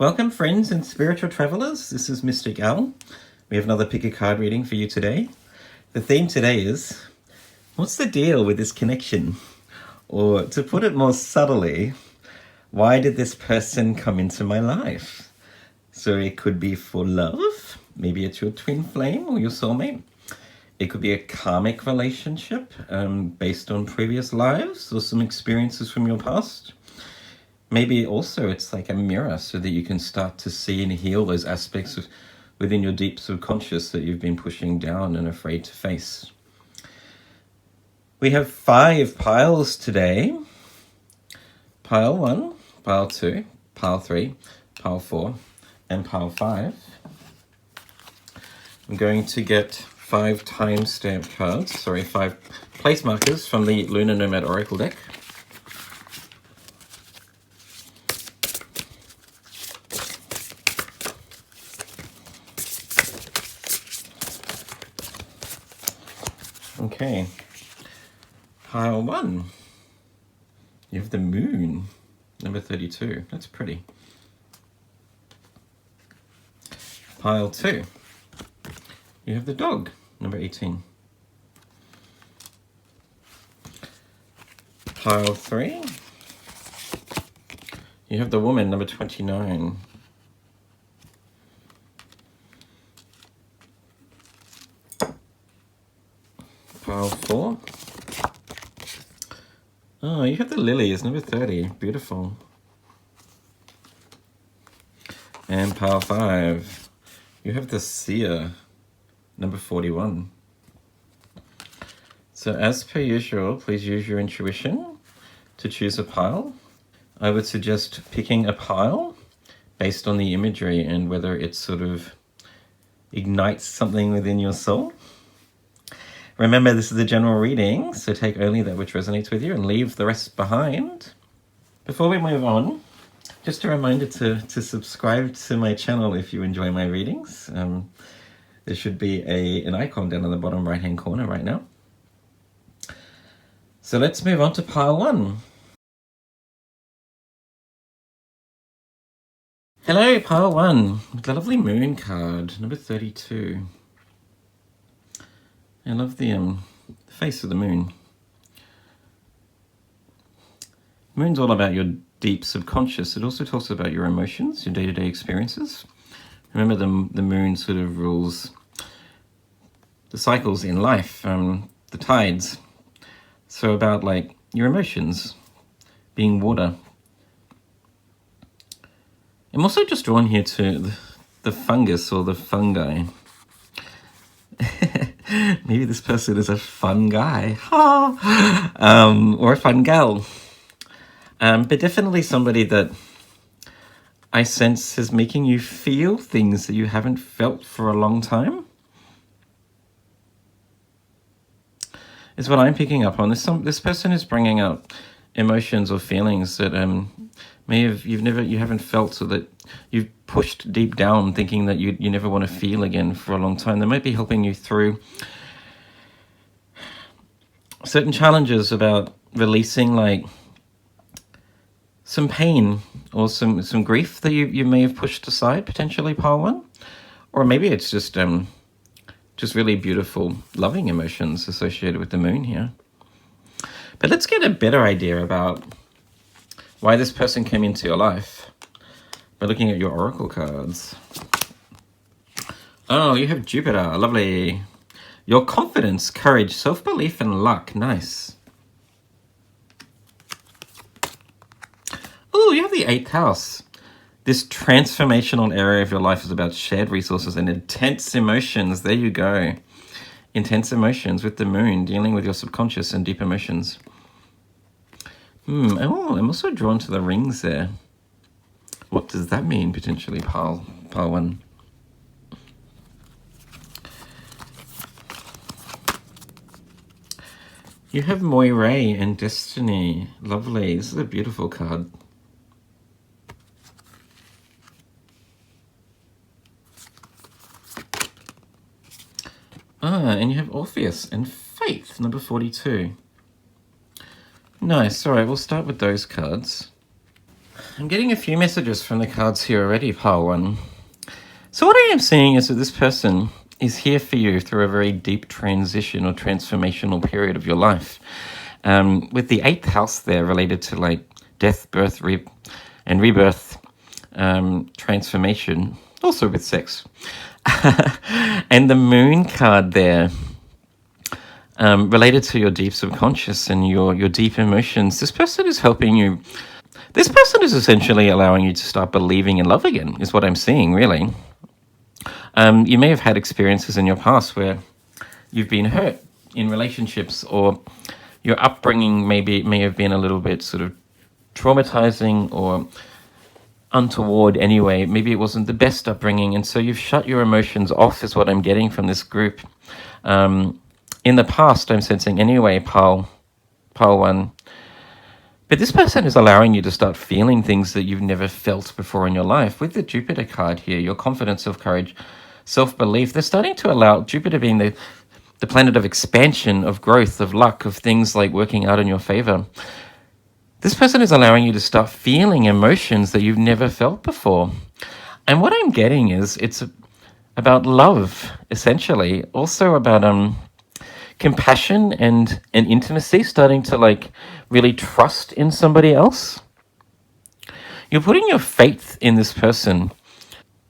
Welcome, friends and spiritual travelers. This is Mystic Al. We have another pick a card reading for you today. The theme today is, what's the deal with this connection? Or to put it more subtly, why did this person come into my life? So it could be for love. Maybe it's your twin flame or your soulmate. It could be a karmic relationship based on previous lives or some experiences from your past. Maybe also it's like a mirror so that you can start to see and heal those aspects within your deep subconscious that you've been pushing down and afraid to face. We have 5 piles today. Pile 1, pile 2, pile 3, pile 4, and pile 5. I'm going to get 5 timestamp cards, 5 place markers from the Lunar Nomad Oracle deck. Okay, pile 1, you have the moon, number 32, that's pretty. Pile 2, you have the dog, number 18. Pile 3, you have the woman, number 29. Pile 4. Oh, you have the lilies, number 30. Beautiful. And pile 5. You have the seer, number 41. So as per usual, please use your intuition to choose a pile. I would suggest picking a pile based on the imagery and whether it sort of ignites something within your soul. Remember, this is a general reading, so take only that which resonates with you and leave the rest behind. Before we move on, just a reminder to subscribe to my channel if you enjoy my readings. There should be an icon down in the bottom right-hand corner right now. So let's move on to pile 1. Hello, pile 1, the lovely moon card, number 32. I love the face of the moon. Moon's all about your deep subconscious. It also talks about your emotions, your day-to-day experiences. Remember, the moon sort of rules the cycles in life, the tides. So about like your emotions, being water. I'm also just drawn here to the fungus or the fungi. Maybe this person is a fun guy, or a fun gal. But definitely somebody that I sense is making you feel things that you haven't felt for a long time. Is what I'm picking up on. This person is bringing up emotions or feelings that you haven't felt, so that you've pushed deep down, thinking that you never want to feel again for a long time. They might be helping you through certain challenges about releasing like some pain or some grief that you may have pushed aside, potentially, pile 1. Or maybe it's just really beautiful, loving emotions associated with the moon here. But let's get a better idea about why this person came into your life by looking at your oracle cards. Oh, you have Jupiter, lovely. Your confidence, courage, self-belief, and luck, nice. Oh, you have the 8th house. This transformational area of your life is about shared resources and intense emotions. There you go. Intense emotions with the moon, dealing with your subconscious and deep emotions. Oh, I'm also drawn to the rings there. What does that mean, potentially, pile 1? You have Moire and Destiny. Lovely. This is a beautiful card. And you have Orpheus and Faith, number 42. Nice. All right, we'll start with those cards. I'm getting a few messages from the cards here already, pile one. So what I am seeing is that this person is here for you through a very deep transition or transformational period of your life. With the 8th house there related to like death, birth, and rebirth, transformation, also with sex. And the moon card there, related to your deep subconscious and your deep emotions. This person is helping you. This person is essentially allowing you to start believing in love again, is what I'm seeing, really. You may have had experiences in your past where you've been hurt in relationships, or your upbringing may have been a little bit sort of traumatizing or untoward anyway. Maybe it wasn't the best upbringing, and so you've shut your emotions off, is what I'm getting from this group. In the past, I'm sensing anyway, pile one. But this person is allowing you to start feeling things that you've never felt before in your life. With the Jupiter card here, your confidence, self-courage, self-belief, they're starting to allow, Jupiter being the planet of expansion, of growth, of luck, of things like working out in your favor. This person is allowing you to start feeling emotions that you've never felt before. And what I'm getting is it's about love, essentially. Also about compassion and intimacy, starting to like really trust in somebody else. You're putting your faith in this person,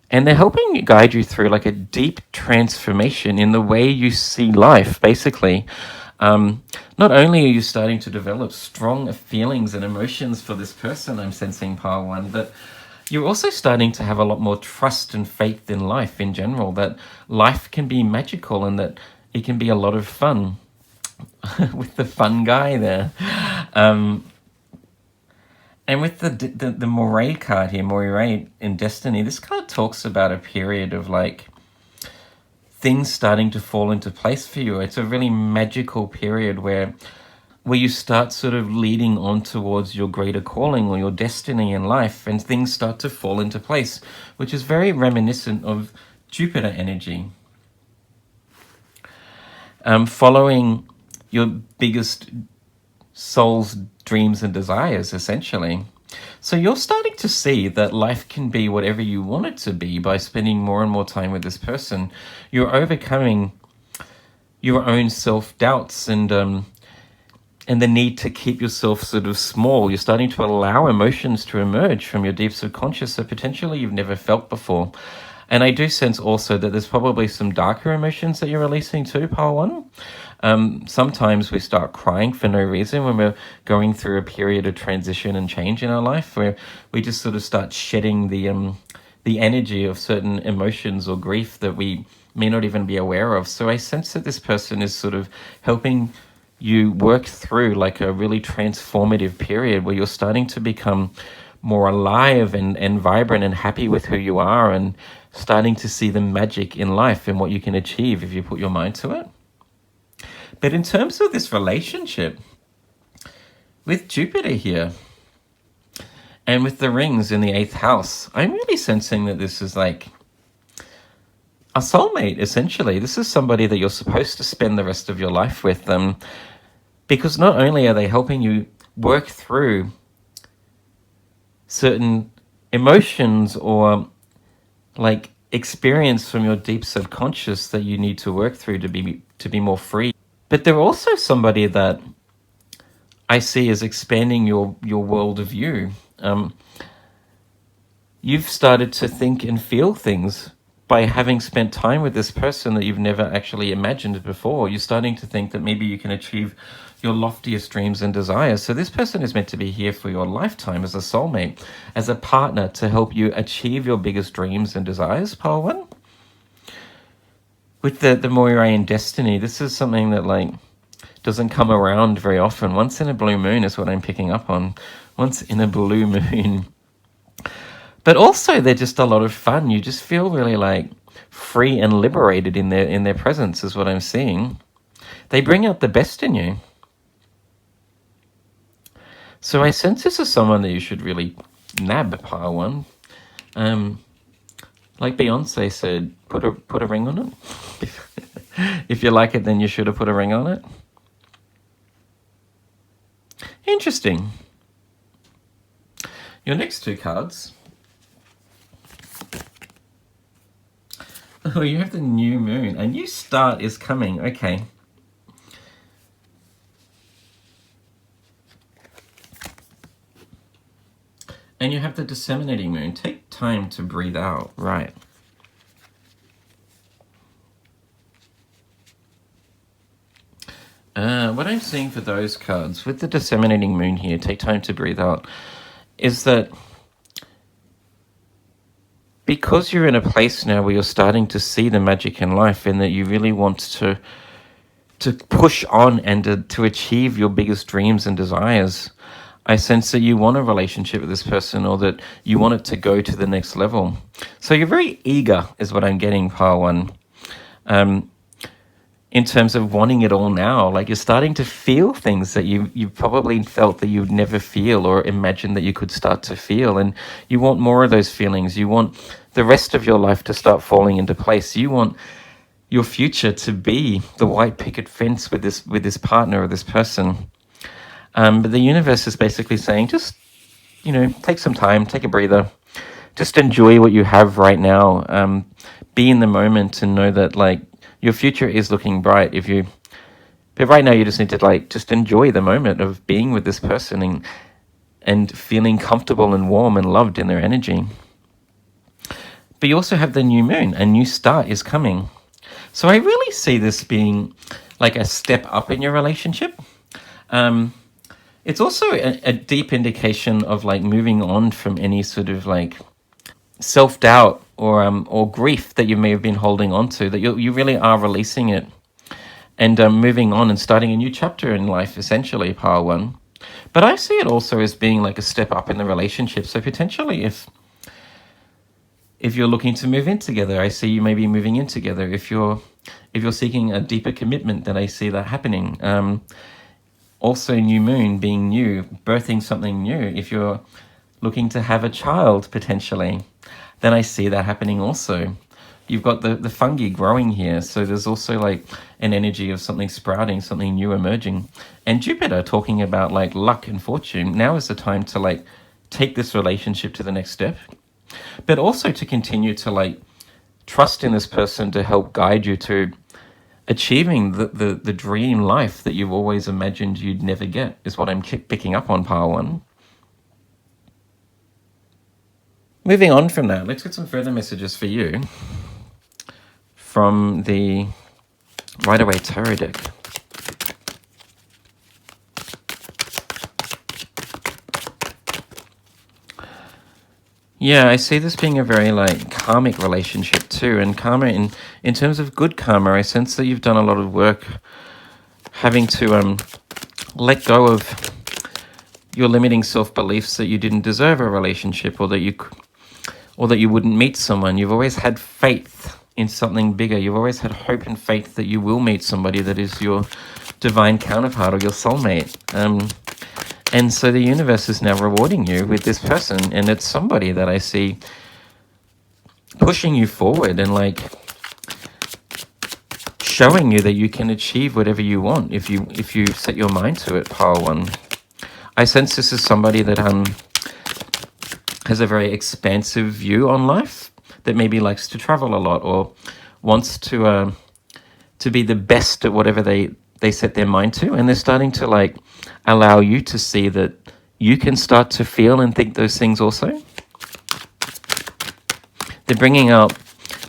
and they're helping you guide you through like a deep transformation in the way you see life, basically. Not only are you starting to develop strong feelings and emotions for this person, I'm sensing, pile one, but you're also starting to have a lot more trust and faith in life in general, that life can be magical and that it can be a lot of fun. With the fun guy there. And with the Moray card here, Moray in Destiny, this card talks about a period of like things starting to fall into place for you. It's a really magical period where you start sort of leading on towards your greater calling or your destiny in life, and things start to fall into place, which is very reminiscent of Jupiter energy. Following your biggest soul's dreams and desires, essentially. So you're starting to see that life can be whatever you want it to be by spending more and more time with this person. You're overcoming your own self-doubts and the need to keep yourself sort of small. You're starting to allow emotions to emerge from your deep subconscious that potentially you've never felt before. And I do sense also that there's probably some darker emotions that you're releasing too, pile one. Sometimes we start crying for no reason when we're going through a period of transition and change in our life, where we just sort of start shedding the energy of certain emotions or grief that we may not even be aware of. So I sense that this person is sort of helping you work through like a really transformative period where you're starting to become more alive and vibrant and happy with who you are, and starting to see the magic in life and what you can achieve if you put your mind to it. But in terms of this relationship, with Jupiter here, and with the rings in the 8th house, I'm really sensing that this is like a soulmate, essentially. This is somebody that you're supposed to spend the rest of your life with, because not only are they helping you work through certain emotions or like experience from your deep subconscious that you need to work through to be more free, but they're also somebody that I see as expanding your world of view. You've started to think and feel things by having spent time with this person that you've never actually imagined before. You're starting to think that maybe you can achieve your loftiest dreams and desires. So this person is meant to be here for your lifetime as a soulmate, as a partner to help you achieve your biggest dreams and desires, pile one. With the Moirai in Destiny, this is something that like doesn't come around very often. Once in a blue moon is what I'm picking up on. Once in a blue moon. But also they're just a lot of fun. You just feel really like free and liberated in their presence is what I'm seeing. They bring out the best in you. So I sense this is someone that you should really nab, pile one. Like Beyonce said, put a ring on it. If you like it, then you should have put a ring on it. Interesting. Your next two cards. Oh, you have the new moon. A new start is coming. Okay. And you have the disseminating moon. Take time to breathe out. Right. What I'm seeing for those cards, with the disseminating moon here, take time to breathe out, is that because you're in a place now where you're starting to see the magic in life and that you really want to push on and to achieve your biggest dreams and desires, I sense that you want a relationship with this person, or that you want it to go to the next level. So you're very eager, is what I'm getting, Pile 1. In terms of wanting it all now, like you're starting to feel things that you probably felt that you'd never feel or imagined that you could start to feel, and you want more of those feelings. You want the rest of your life to start falling into place. You want your future to be the white picket fence with this partner or this person. But the universe is basically saying, just, take some time, take a breather, just enjoy what you have right now. Be in the moment and know that, like, your future is looking bright. But right now you just need to, just enjoy the moment of being with this person and feeling comfortable and warm and loved in their energy. But you also have the new moon. A new start is coming. So I really see this being like a step up in your relationship. It's also a deep indication of like moving on from any sort of like self-doubt or grief that you may have been holding on to, that you really are releasing it and moving on and starting a new chapter in life, essentially, Pile 1. But I see it also as being like a step up in the relationship. So potentially if you're looking to move in together, I see you maybe moving in together. If you're seeking a deeper commitment, then I see that happening. Also, new moon being new, birthing something new. If you're looking to have a child, potentially, then I see that happening also. You've got the fungi growing here, so there's also like an energy of something sprouting, something new emerging. And Jupiter talking about like luck and fortune. Now is the time to like take this relationship to the next step, but also to continue to like trust in this person to help guide you to achieving the dream life that you've always imagined you'd never get, is what I'm picking up on, Pile 1. Moving on from that, let's get some further messages for you from the Rider-Waite Tarot deck. Yeah, I see this being a very like karmic relationship too. And karma, in terms of good karma, I sense that you've done a lot of work having to let go of your limiting self-beliefs that you didn't deserve a relationship, or that you wouldn't meet someone. You've always had faith in something bigger. You've always had hope and faith that you will meet somebody that is your divine counterpart or your soulmate. And so the universe is now rewarding you with this person, and it's somebody that I see pushing you forward and like showing you that you can achieve whatever you want if you set your mind to it, Pile 1. I sense this is somebody that has a very expansive view on life, that maybe likes to travel a lot or wants to be the best at whatever they set their mind to, and they're starting to like allow you to see that you can start to feel and think those things also. They're bringing out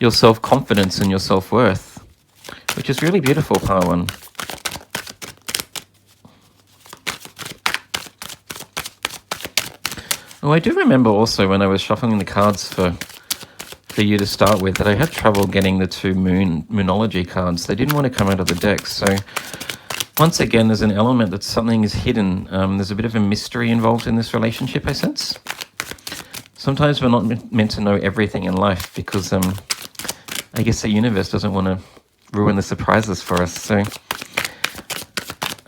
your self-confidence and your self-worth, which is really beautiful, Pile 1. Oh, I do remember also when I was shuffling the cards for you to start with, that I had trouble getting the two Moonology cards. They didn't want to come out of the deck. So once again, there's an element that something is hidden. There's a bit of a mystery involved in this relationship, I sense. Sometimes we're not meant to know everything in life because I guess the universe doesn't want to ruin the surprises for us. So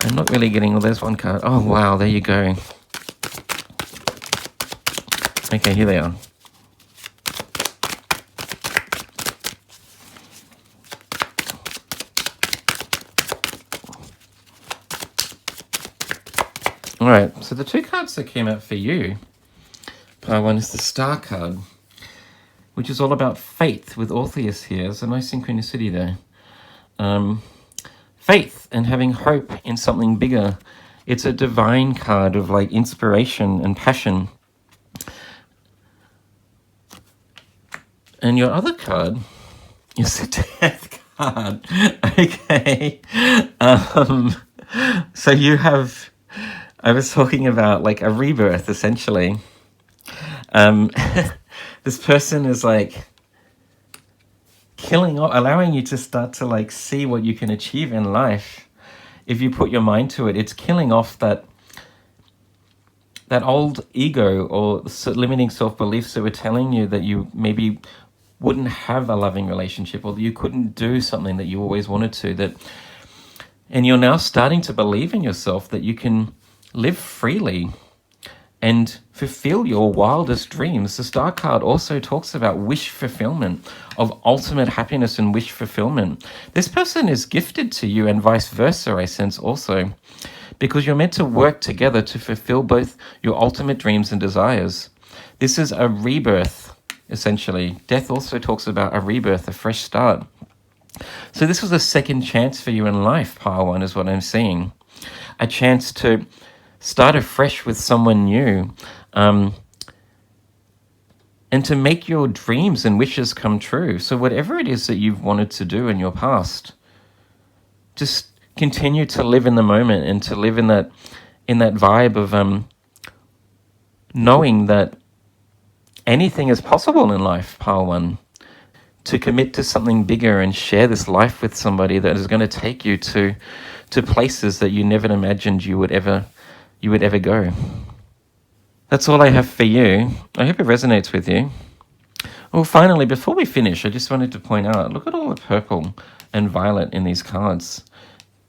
I'm not really getting, well, there's one card. Oh, wow, there you go. Okay, here they are. All right, so the two cards that came out for you, Pile 1 is the Star card, which is all about faith with Orpheus here. There's a nice synchronicity there. Faith and having hope in something bigger. It's a divine card of like inspiration and passion. And your other card is the Death card. Okay. So you have, I was talking about like a rebirth, essentially. This person is like killing off, allowing you to start to like see what you can achieve in life. If you put your mind to it, it's killing off that old ego or limiting self-beliefs that were telling you that you maybe wouldn't have a loving relationship, or that you couldn't do something that you always wanted to, and you're now starting to believe in yourself that you can live freely and fulfill your wildest dreams. The Star card also talks about wish fulfillment, of ultimate happiness and wish fulfillment. This person is gifted to you and vice versa, I sense also, because you're meant to work together to fulfill both your ultimate dreams and desires. This is a rebirth, essentially. Death also talks about a rebirth, a fresh start. So this was a second chance for you in life, Pile 1, is what I'm seeing. A chance to start afresh with someone new, and to make your dreams and wishes come true. So whatever it is that you've wanted to do in your past, just continue to live in the moment and to live in that vibe of knowing that anything is possible in life, Pile 1. To commit to something bigger and share this life with somebody that is going to take you to places that you never imagined you would ever go. That's all I have for you. I hope it resonates with you. Well, finally, before we finish, I just wanted to point out, look at all the purple and violet in these cards.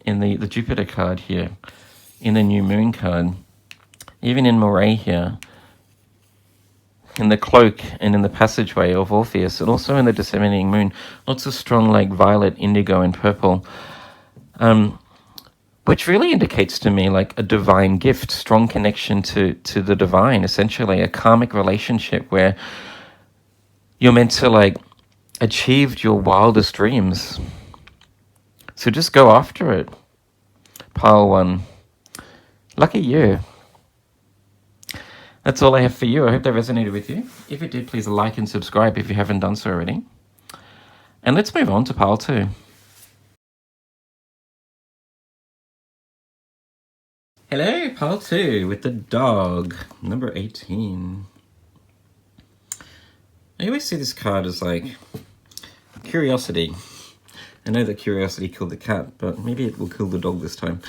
In the Jupiter card here, in the New Moon card, even in Moray here, in the cloak and in the passageway of Orpheus, and also in the Disseminating Moon, lots of strong like violet, indigo, and purple. Which really indicates to me like a divine gift, strong connection to the divine, essentially a karmic relationship where you're meant to like achieve your wildest dreams. So just go after it, Pile 1. Lucky you. That's all I have for you. I hope that resonated with you. If it did, please like and subscribe if you haven't done so already. And let's move on to Pile 2. Hello, Pile 2 with the dog, number 18. I always see this card as like curiosity. I know that curiosity killed the cat, but maybe it will kill the dog this time.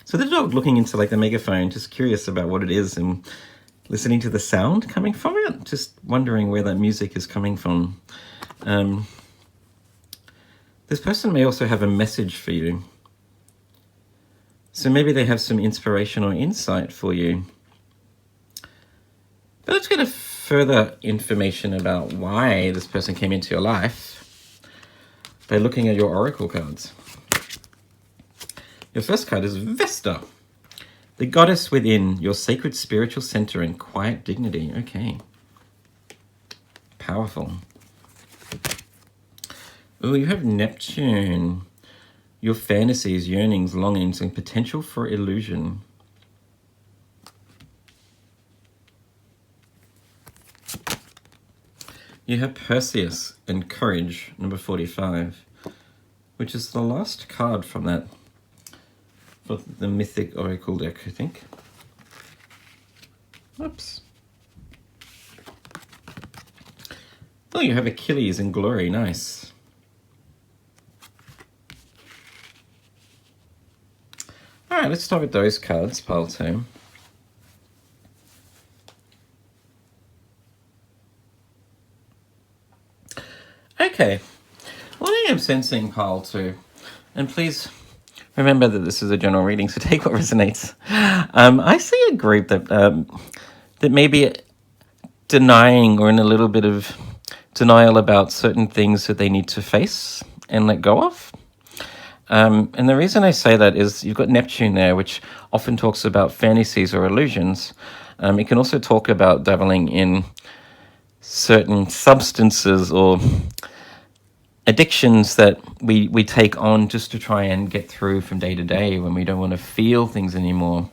So the dog looking into like the megaphone, just curious about what it is and listening to the sound coming from it, just wondering where that music is coming from. This person may also have a message for you. So maybe they have some inspiration or insight for you. But let's get a further information about why this person came into your life by looking at your oracle cards. Your first card is Vesta, the goddess within, your sacred spiritual center and quiet dignity. Okay. Powerful. Oh, you have Neptune, your fantasies, yearnings, longings, and potential for illusion. You have Perseus and courage, number 45, which is the last card from that, for the Mythic Oracle deck, I think. Oops. Oh, you have Achilles and glory, nice. Alright, let's start with those cards, Pile 2. Okay, what I am sensing, Pile 2, and please remember that this is a general reading, so take what resonates. I see a group that may be denying or in a little bit of denial about certain things that they need to face and let go of. And the reason I say that is you've got Neptune there, which often talks about fantasies or illusions. It can also talk about dabbling in certain substances or addictions that we take on just to try and get through from day to day when we don't want to feel things anymore.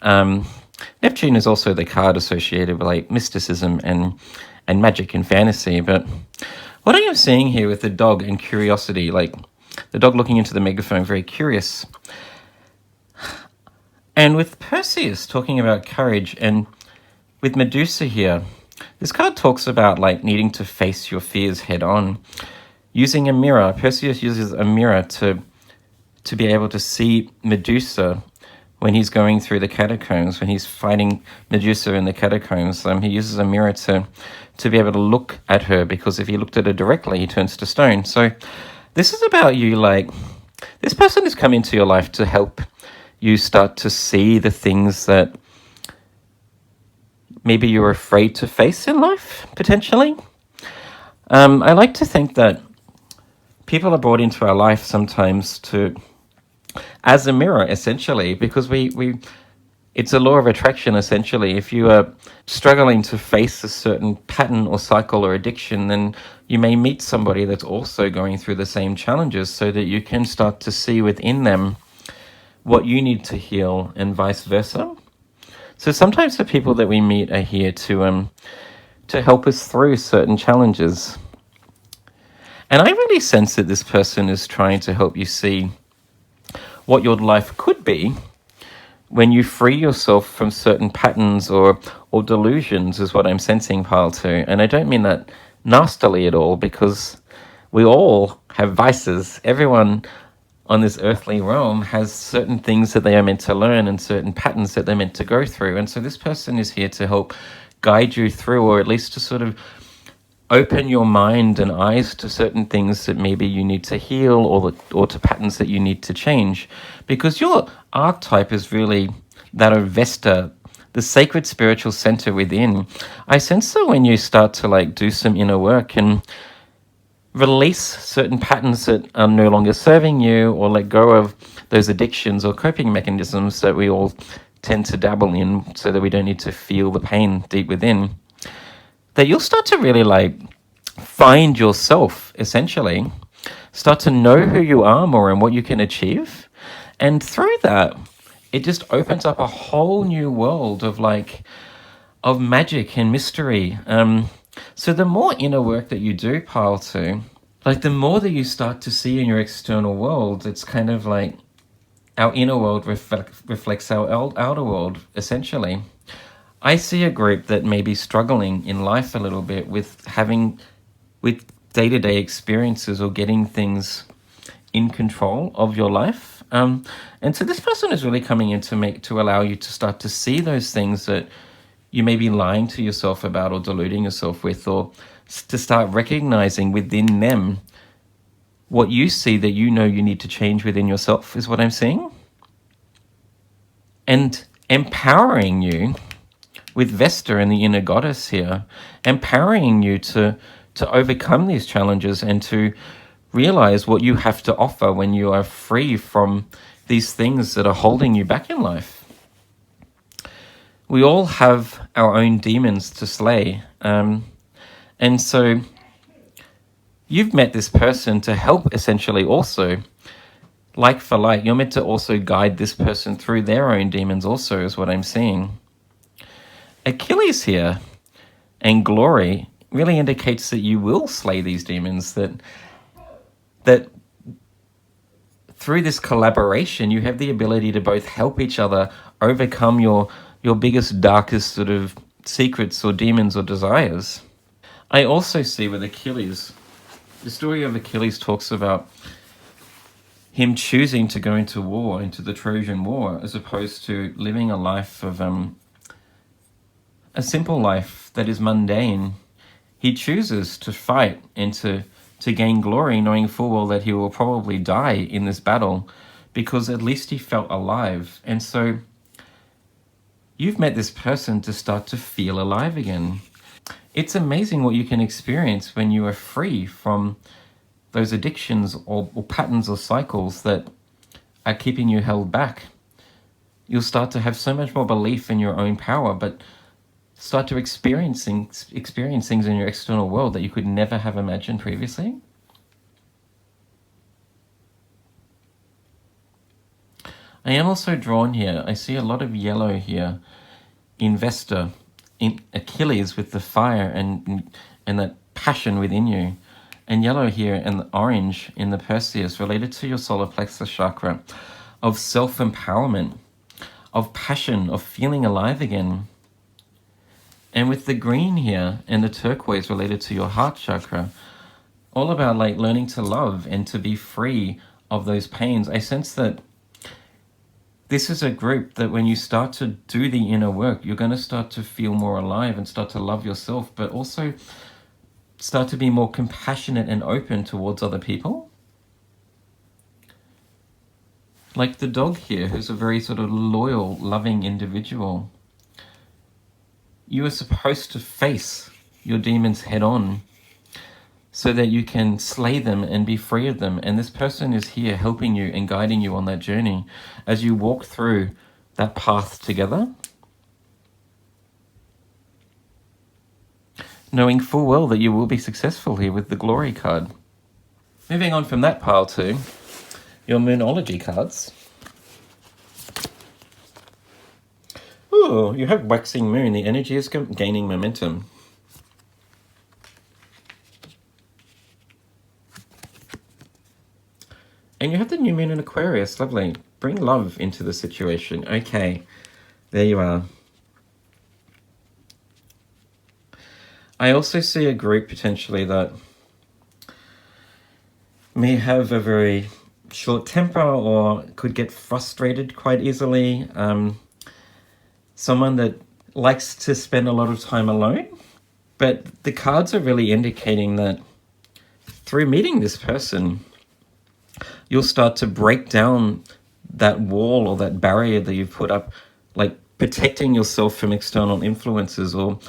Neptune is also the card associated with like mysticism and magic and fantasy. But what I am seeing here with the dog and curiosity, like the dog looking into the megaphone, very curious. And with Perseus talking about courage, and with Medusa here, this card talks about like needing to face your fears head on. Using a mirror, Perseus uses a mirror to be able to see Medusa when he's going through the catacombs, when he's fighting Medusa in the catacombs. He uses a mirror to be able to look at her, because if he looked at her directly, he turns to stone. So this is about you, like, this person has come into your life to help you start to see the things that maybe you're afraid to face in life, potentially. I like to think that people are brought into our life sometimes as a mirror, essentially, because it's a law of attraction, essentially. If you are struggling to face a certain pattern or cycle or addiction, then you may meet somebody that's also going through the same challenges, so that you can start to see within them what you need to heal, and vice versa. So sometimes the people that we meet are here to help us through certain challenges. And I really sense that this person is trying to help you see what your life could be when you free yourself from certain patterns or delusions, is what I'm sensing, Pile 2. And I don't mean that nastily at all, because we all have vices. Everyone on this earthly realm has certain things that they are meant to learn and certain patterns that they're meant to go through. And so this person is here to help guide you through, or at least to sort of open your mind and eyes to certain things that maybe you need to heal, or to patterns that you need to change. Because your archetype is really that of Vesta, the sacred spiritual center within. I sense that when you start to like do some inner work and release certain patterns that are no longer serving you, or let go of those addictions or coping mechanisms that we all tend to dabble in, so that we don't need to feel the pain deep within, that you'll start to really like find yourself, essentially, start to know who you are more and what you can achieve. And through that, it just opens up a whole new world of magic and mystery. So the more inner work that you do, Pile 2, like the more that you start to see in your external world, it's kind of like our inner world reflects our outer world, essentially. I see a group that may be struggling in life a little bit with day-to-day experiences, or getting things in control of your life. And so this person is really coming in to allow you to start to see those things that you may be lying to yourself about or deluding yourself with, or to start recognizing within them what you see that you know you need to change within yourself, is what I'm seeing. And empowering you with Vesta and the inner goddess here, empowering you to overcome these challenges and to realize what you have to offer when you are free from these things that are holding you back in life. We all have our own demons to slay. And so you've met this person to help, essentially, also, like for like, you're meant to also guide this person through their own demons also, is what I'm seeing. Achilles here and glory really indicates that you will slay these demons, that through this collaboration, you have the ability to both help each other overcome your biggest, darkest sort of secrets or demons or desires. I also see with Achilles, the story of Achilles talks about him choosing to go into war, into the Trojan War, as opposed to living a life of a simple life that is mundane. He chooses to fight and to gain glory, knowing full well that he will probably die in this battle, because at least he felt alive. And so you've met this person to start to feel alive again. It's amazing what you can experience when you are free from those addictions or patterns or cycles that are keeping you held back. You'll start to have so much more belief in your own power, but start to experience things in your external world that you could never have imagined previously. I am also drawn here. I see a lot of yellow here. Investor, in Achilles with the fire and that passion within you. And yellow here and the orange in the Perseus related to your solar plexus chakra of self-empowerment, of passion, of feeling alive again. And with the green here and the turquoise related to your heart chakra, all about like learning to love and to be free of those pains. I sense that this is a group that when you start to do the inner work, you're going to start to feel more alive and start to love yourself, but also start to be more compassionate and open towards other people. Like the dog here, who's a very sort of loyal, loving individual. You are supposed to face your demons head on so that you can slay them and be free of them. And this person is here helping you and guiding you on that journey as you walk through that path together. Knowing full well that you will be successful here with the Glory card. Moving on from that pile to your Moonology cards. Ooh, you have Waxing Moon. The energy is gaining momentum. And you have the new moon in Aquarius. Lovely. Bring love into the situation. Okay, there you are. I also see a group potentially that may have a very short temper or could get frustrated quite easily. Someone that likes to spend a lot of time alone. But the cards are really indicating that through meeting this person, you'll start to break down that wall or that barrier that you've put up, like protecting yourself from external influences or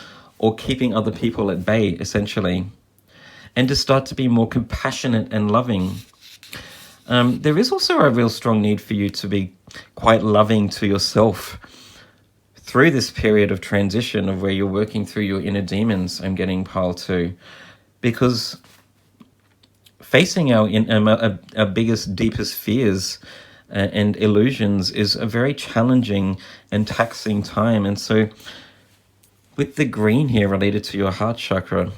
keeping other people at bay, essentially, and to start to be more compassionate and loving. There is also a real strong need for you to be quite loving to yourself through this period of transition of where you're working through your inner demons. I'm getting pile 2, because facing our biggest, deepest fears and illusions is a very challenging and taxing time. And so with the green here related to your heart chakra,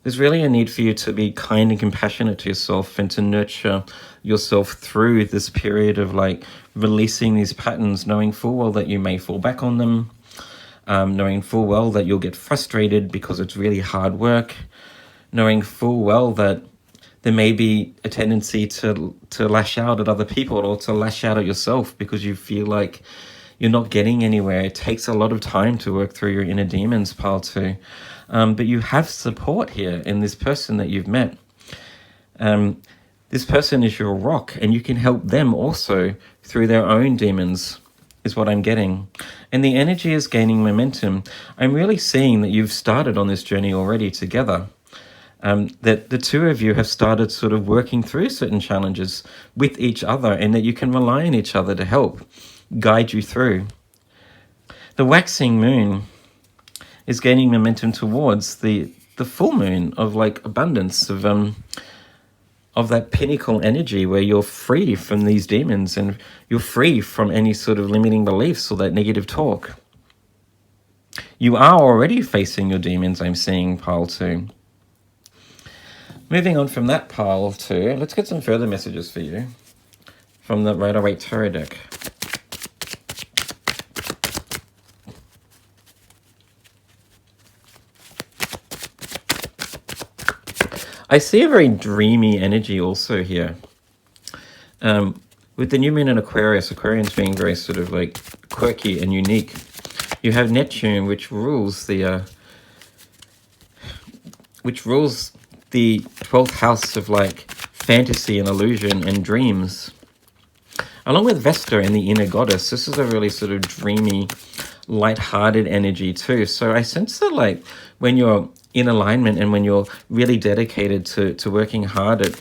there's really a need for you to be kind and compassionate to yourself and to nurture yourself through this period of like releasing these patterns, knowing full well that you may fall back on them, knowing full well that you'll get frustrated because it's really hard work, knowing full well that there may be a tendency to lash out at other people or to lash out at yourself because you feel like you're not getting anywhere. It takes a lot of time to work through your inner demons, pile 2. But you have support here in this person that you've met. This person is your rock, and you can help them also through their own demons, is what I'm getting. And the energy is gaining momentum. I'm really seeing that you've started on this journey already together. That the two of you have started sort of working through certain challenges with each other, and that you can rely on each other to help guide you through. The waxing moon is gaining momentum towards the full moon of like abundance, of that pinnacle energy where you're free from these demons and you're free from any sort of limiting beliefs or that negative talk. You are already facing your demons, I'm seeing, pile 2. Moving on from that pile 2, let's get some further messages for you from the Rider-Waite Tarot deck. I see a very dreamy energy also here. With the new moon in Aquarius, Aquarians being very sort of like quirky and unique. You have Neptune, which rules the 12th house of like fantasy and illusion and dreams. Along with Vesta and the inner goddess, this is a really sort of dreamy, light-hearted energy too. So I sense that like when you're in alignment and when you're really dedicated to working hard at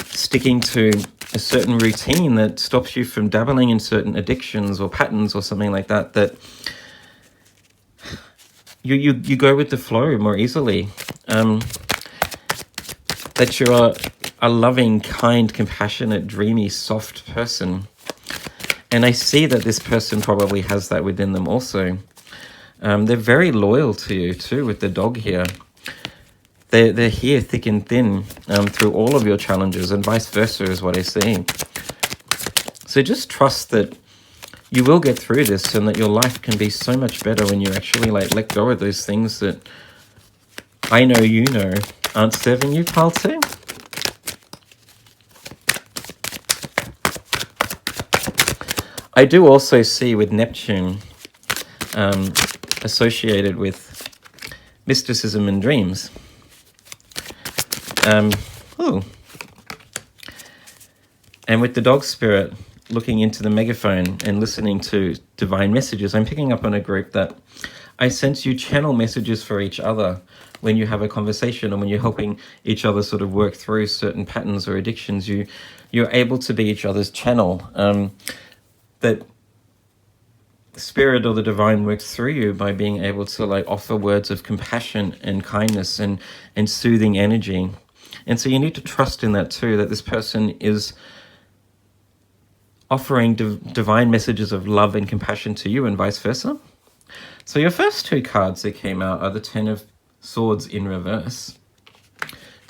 sticking to a certain routine that stops you from dabbling in certain addictions or patterns or something like that, that you go with the flow more easily. That you're a loving, kind, compassionate, dreamy, soft person. And I see that this person probably has that within them also. They're very loyal to you too, with the dog here. They're here thick and thin through all of your challenges, and vice versa is what I see. So just trust that you will get through this, and that your life can be so much better when you actually like let go of those things that I know you know aren't serving you, pile two. I do also see with Neptune associated with mysticism and dreams. And with the dog spirit looking into the megaphone and listening to divine messages, I'm picking up on a group that I sense you channel messages for each other when you have a conversation, and when you're helping each other sort of work through certain patterns or addictions, you're able to be each other's channel. That spirit or the divine works through you by being able to like offer words of compassion and kindness and soothing energy. And so you need to trust in that too, that this person is offering divine messages of love and compassion to you, and vice versa. So your first two cards that came out are the Ten of Swords in reverse.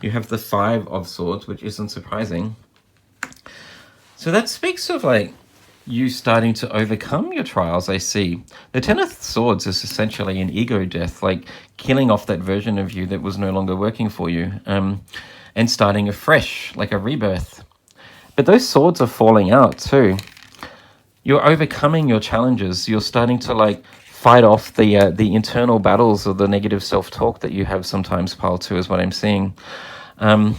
You have the Five of Swords, which isn't surprising. So that speaks of like you starting to overcome your trials, I see. The Ten of Swords is essentially an ego death, like killing off that version of you that was no longer working for you, and starting afresh, like a rebirth. But those swords are falling out too. You're overcoming your challenges. You're starting to like fight off the internal battles of the negative self-talk that you have sometimes, pile two, is what I'm seeing. And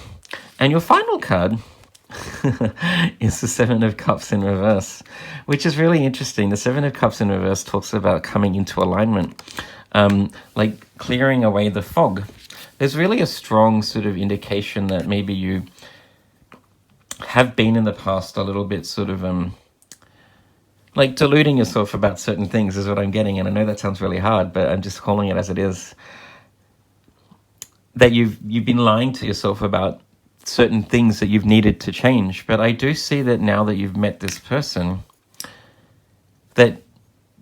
your final card is the Seven of Cups in reverse, which is really interesting. The Seven of Cups in reverse talks about coming into alignment, like clearing away the fog. There's really a strong sort of indication that maybe you have been in the past a little bit sort of like deluding yourself about certain things is what I'm getting. And I know that sounds really hard, but I'm just calling it as it is. That you've been lying to yourself about certain things that you've needed to change. But I do see that now that you've met this person, that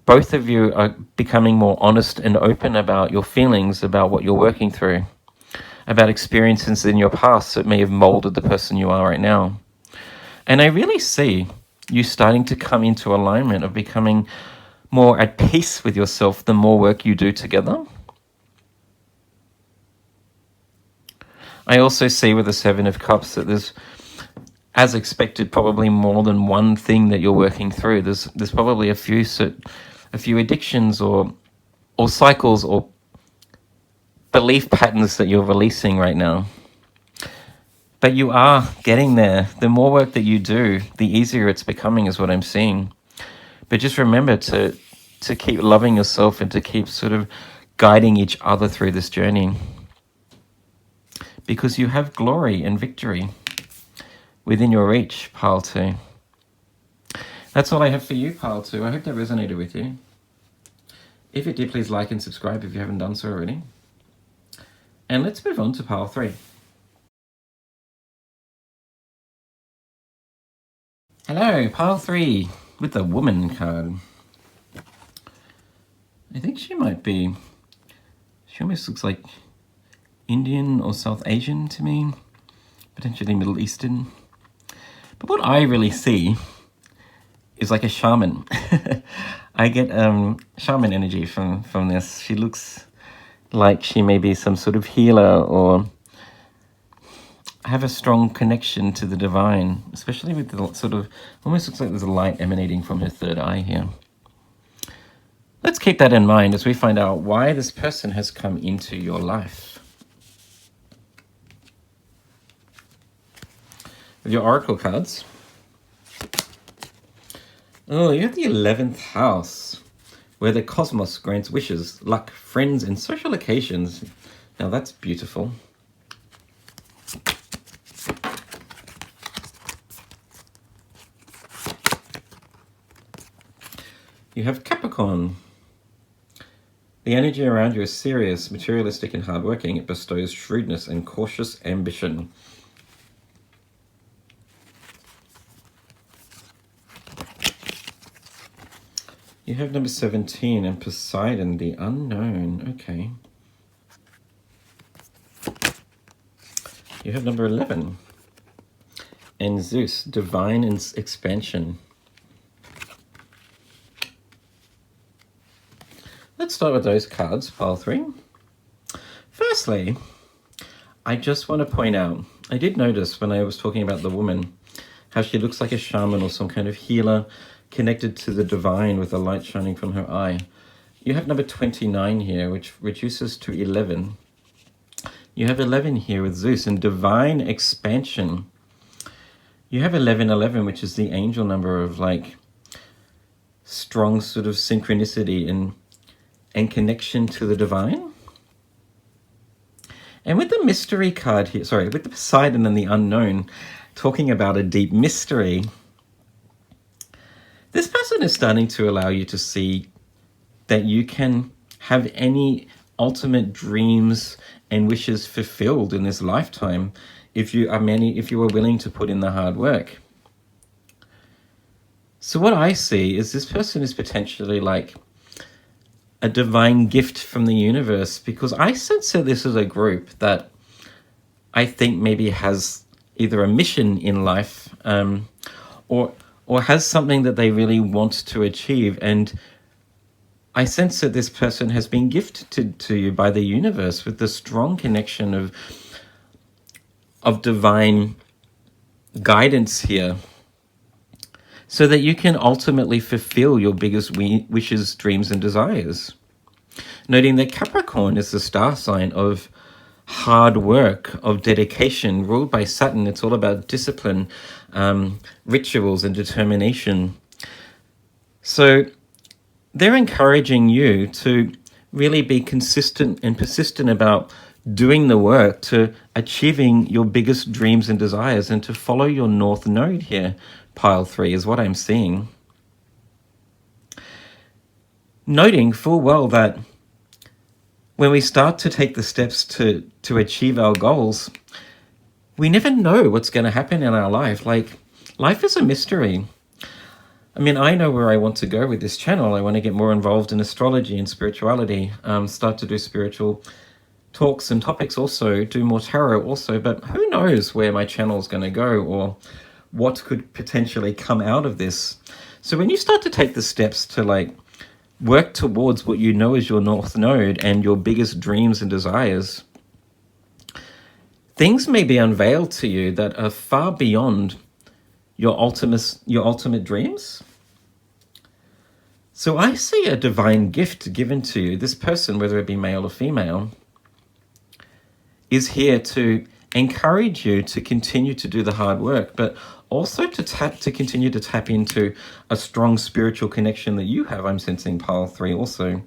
both of you are becoming more honest and open about your feelings, about what you're working through, about experiences in your past that may have molded the person you are right now. And I really see you starting to come into alignment of becoming more at peace with yourself the more work you do together. I also see with the Seven of Cups that there's, as expected, probably more than one thing that you're working through. There's probably a few addictions or cycles or belief patterns that you're releasing right now. But you are getting there. The more work that you do, the easier it's becoming, is what I'm seeing. But just remember to keep loving yourself and to keep sort of guiding each other through this journey. Because you have glory and victory within your reach, pile two. That's all I have for you, pile two. I hope that resonated with you. If it did, please like and subscribe if you haven't done so already. And let's move on to pile three. Hello, pile three, with the Woman card. I think she almost looks like Indian or South Asian to me, potentially Middle Eastern. But what I really see is like a shaman. I get shaman energy from this. She looks like she may be some sort of healer or have a strong connection to the divine, especially with the sort of, almost looks like there's a light emanating from her third eye here. Let's keep that in mind as we find out why this person has come into your life. With your oracle cards. Oh, you have the 11th house, where the cosmos grants wishes, luck, friends, and social occasions. Now that's beautiful. You have Capricorn, The energy around you is serious, materialistic, and hardworking. It bestows shrewdness and cautious ambition. You have number 17 and Poseidon, the unknown. Okay. You have number 11 and Zeus, divine expansion. Let's start with those cards, pile 3. Firstly, I just want to point out, I did notice when I was talking about the woman, how she looks like a shaman or some kind of healer connected to the divine with a light shining from her eye. You have number 29 here, which reduces to 11. You have 11 here with Zeus and divine expansion. You have 1111, which is the angel number of like strong sort of synchronicity and connection to the divine. And with the mystery card here, sorry, with the Poseidon and the unknown, talking about a deep mystery, this person is starting to allow you to see that you can have any ultimate dreams and wishes fulfilled in this lifetime if you are willing to put in the hard work. So what I see is this person is potentially like a divine gift from the universe, because I sense that this is a group that I think maybe has either a mission in life or has something that they really want to achieve. And I sense that this person has been gifted to you by the universe with the strong connection of divine guidance here, so that you can ultimately fulfill your biggest wishes, dreams, and desires. Noting that Capricorn is the star sign of hard work, of dedication, ruled by Saturn. It's all about discipline, rituals, and determination. So they're encouraging you to really be consistent and persistent about doing the work to achieving your biggest dreams and desires, and to follow your North Node here. Pile 3 is what I'm seeing. Noting full well that when we start to take the steps to achieve our goals, we never know what's going to happen in our life. Like, life is a mystery. I mean, I know where I want to go with this channel. I want to get more involved in astrology and spirituality, start to do spiritual talks and topics also, do more tarot also, but who knows where my channel is going to go or what could potentially come out of this. So when you start to take the steps to like work towards what you know is your North Node and your biggest dreams and desires, things may be unveiled to you that are far beyond your ultimate dreams. So I see a divine gift given to you. This person, whether it be male or female, is here to encourage you to continue to do the hard work, but also to continue to tap into a strong spiritual connection that you have. I'm sensing pile 3 also,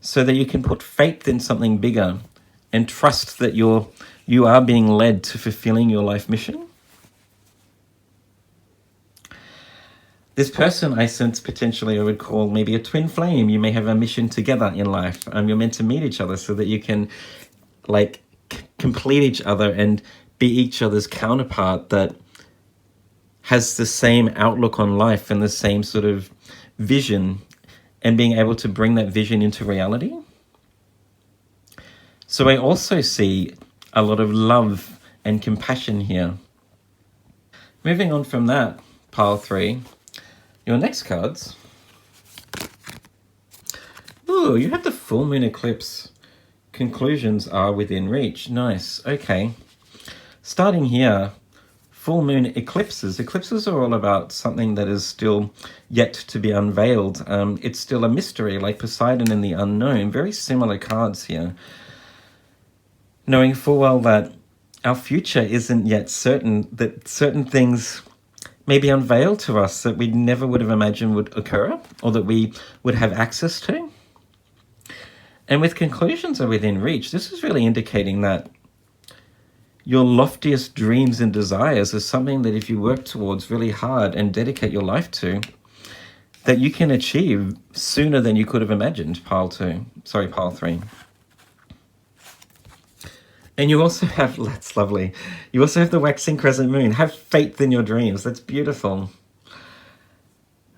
so that you can put faith in something bigger and trust that you are being led to fulfilling your life mission. This person, I sense potentially I would call maybe a twin flame. You may have a mission together in life. You're meant to meet each other so that you can like complete each other and be each other's counterpart that has the same outlook on life and the same sort of vision, and being able to bring that vision into reality. So I also see a lot of love and compassion here. Moving on from that, pile 3, your next cards. Ooh, you have the full moon eclipse. Conclusions are within reach. Nice. Okay. Starting here, full moon eclipses. Eclipses are all about something that is still yet to be unveiled. It's still a mystery, like Poseidon and the unknown. Very similar cards here. Knowing full well that our future isn't yet certain, that certain things may be unveiled to us that we never would have imagined would occur, or that we would have access to. And with conclusions are within reach, this is really indicating that your loftiest dreams and desires is something that if you work towards really hard and dedicate your life to, that you can achieve sooner than you could have imagined, pile 3. And you also have, that's lovely, you also have the waxing crescent moon. Have faith in your dreams. That's beautiful.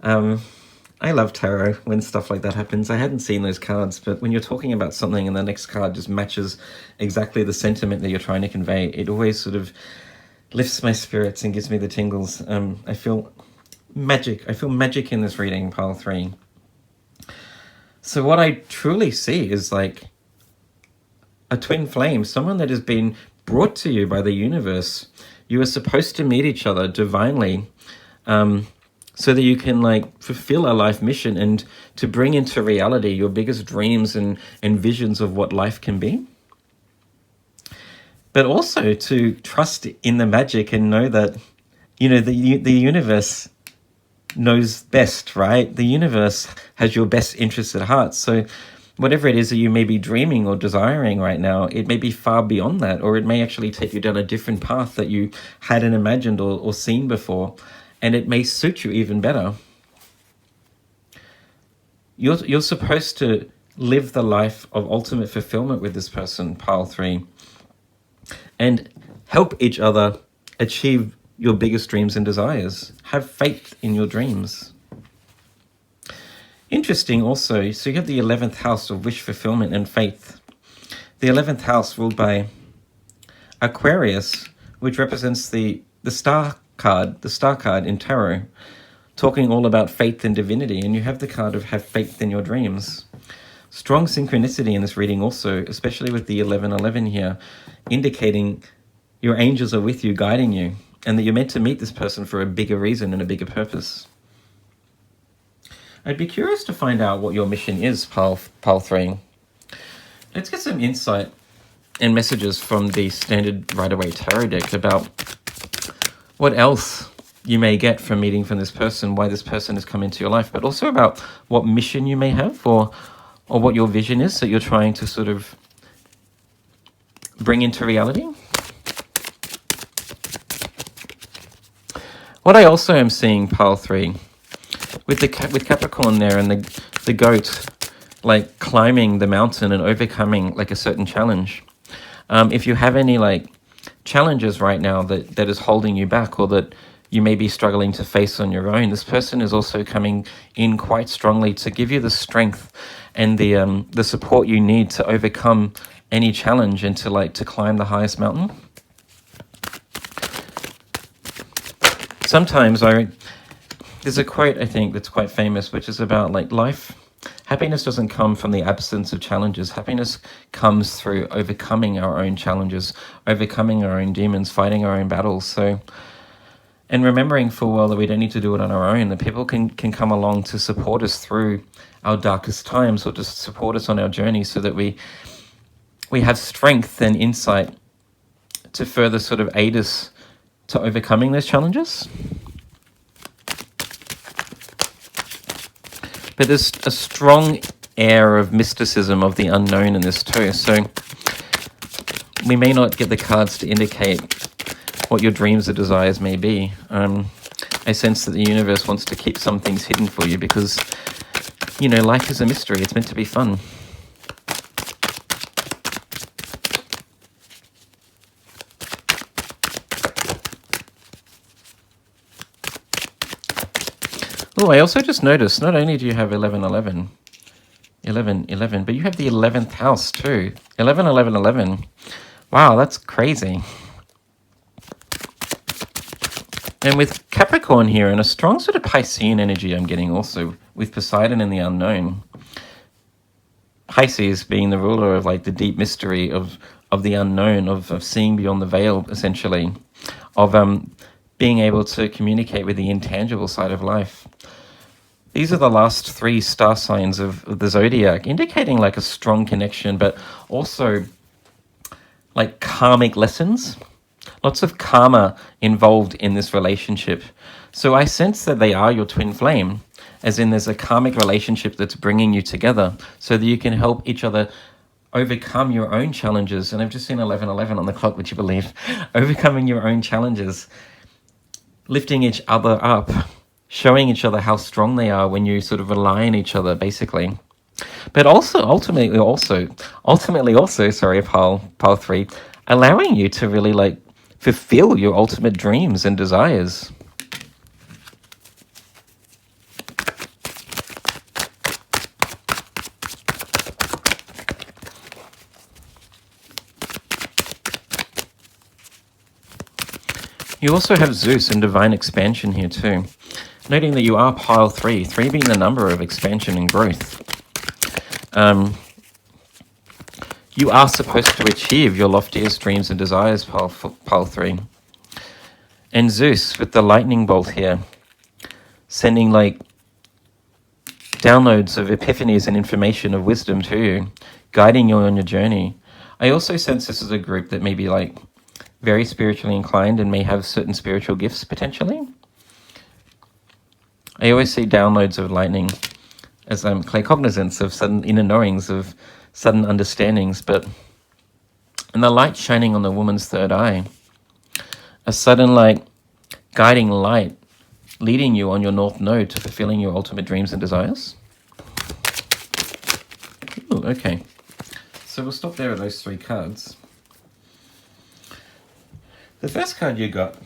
I love tarot when stuff like that happens. I hadn't seen those cards, but when you're talking about something and the next card just matches exactly the sentiment that you're trying to convey, it always sort of lifts my spirits and gives me the tingles. I feel magic. I feel magic in this reading, pile 3. So what I truly see is like a twin flame, someone that has been brought to you by the universe. You are supposed to meet each other divinely, so that you can like fulfill a life mission and to bring into reality your biggest dreams and visions of what life can be. But also to trust in the magic and know that, you know, the universe knows best, right? The universe has your best interests at heart. So whatever it is that you may be dreaming or desiring right now, it may be far beyond that, or it may actually take you down a different path that you hadn't imagined or seen before. And it may suit you even better. You're supposed to live the life of ultimate fulfillment with this person, pile 3, and help each other achieve your biggest dreams and desires. Have faith in your dreams. Interesting also, so you have the 11th house of wish fulfillment and faith. The 11th house ruled by Aquarius, which represents the star card in tarot, talking all about faith and divinity, and you have the card of have faith in your dreams. Strong synchronicity in this reading also, especially with the 1111 here, indicating your angels are with you, guiding you, and that you're meant to meet this person for a bigger reason and a bigger purpose. I'd be curious to find out what your mission is, pile 3. Let's get some insight and messages from the standard Rider-Waite Tarot deck about what else you may get from meeting from this person, why this person has come into your life, but also about what mission you may have or what your vision is that you're trying to sort of bring into reality. What I also am seeing, pile 3, with Capricorn there and the goat, like climbing the mountain and overcoming like a certain challenge. If you have any like challenges right now that is holding you back, or that you may be struggling to face on your own, this person is also coming in quite strongly to give you the strength and the support you need to overcome any challenge and to climb the highest mountain. Sometimes there's a quote I think that's quite famous, which is about like happiness doesn't come from the absence of challenges. Happiness comes through overcoming our own challenges, overcoming our own demons, fighting our own battles. So, and remembering full well that we don't need to do it on our own, that people can come along to support us through our darkest times, or just support us on our journey, so that we have strength and insight to further sort of aid us to overcoming those challenges. But there's a strong air of mysticism of the unknown in this too. So we may not get the cards to indicate what your dreams or desires may be. I sense that the universe wants to keep some things hidden for you because, you know, life is a mystery. It's meant to be fun. Oh, I also just noticed, not only do you have 11, but you have the 11th house too. 11. Wow, that's crazy. And with Capricorn here, and a strong sort of Piscean energy I'm getting also, with Poseidon and the unknown. Pisces being the ruler of like the deep mystery of the unknown, of seeing beyond the veil, essentially. Of being able to communicate with the intangible side of life. These are the last 3 star signs of the zodiac, indicating like a strong connection, but also like karmic lessons. Lots of karma involved in this relationship. So I sense that they are your twin flame, as in there's a karmic relationship that's bringing you together so that you can help each other overcome your own challenges. And I've just seen 11 on the clock, would you believe? Overcoming your own challenges, lifting each other up, showing each other how strong they are when you sort of rely on each other, basically. But also, ultimately, sorry, pile 3, allowing you to really like fulfill your ultimate dreams and desires. You also have Zeus and divine expansion here too, noting that you are pile 3, 3 being the number of expansion and growth. You are supposed to achieve your loftiest dreams and desires, pile 3. And Zeus with the lightning bolt here, sending like downloads of epiphanies and information of wisdom to you, guiding you on your journey. I also sense this is a group that may be like very spiritually inclined and may have certain spiritual gifts potentially. I always see downloads of lightning as claircognizance of sudden inner knowings, of sudden understandings, but and the light shining on the woman's third eye, a sudden like guiding light leading you on your north node to fulfilling your ultimate dreams and desires. Ooh, okay, so we'll stop there with those 3 cards. The first card you got,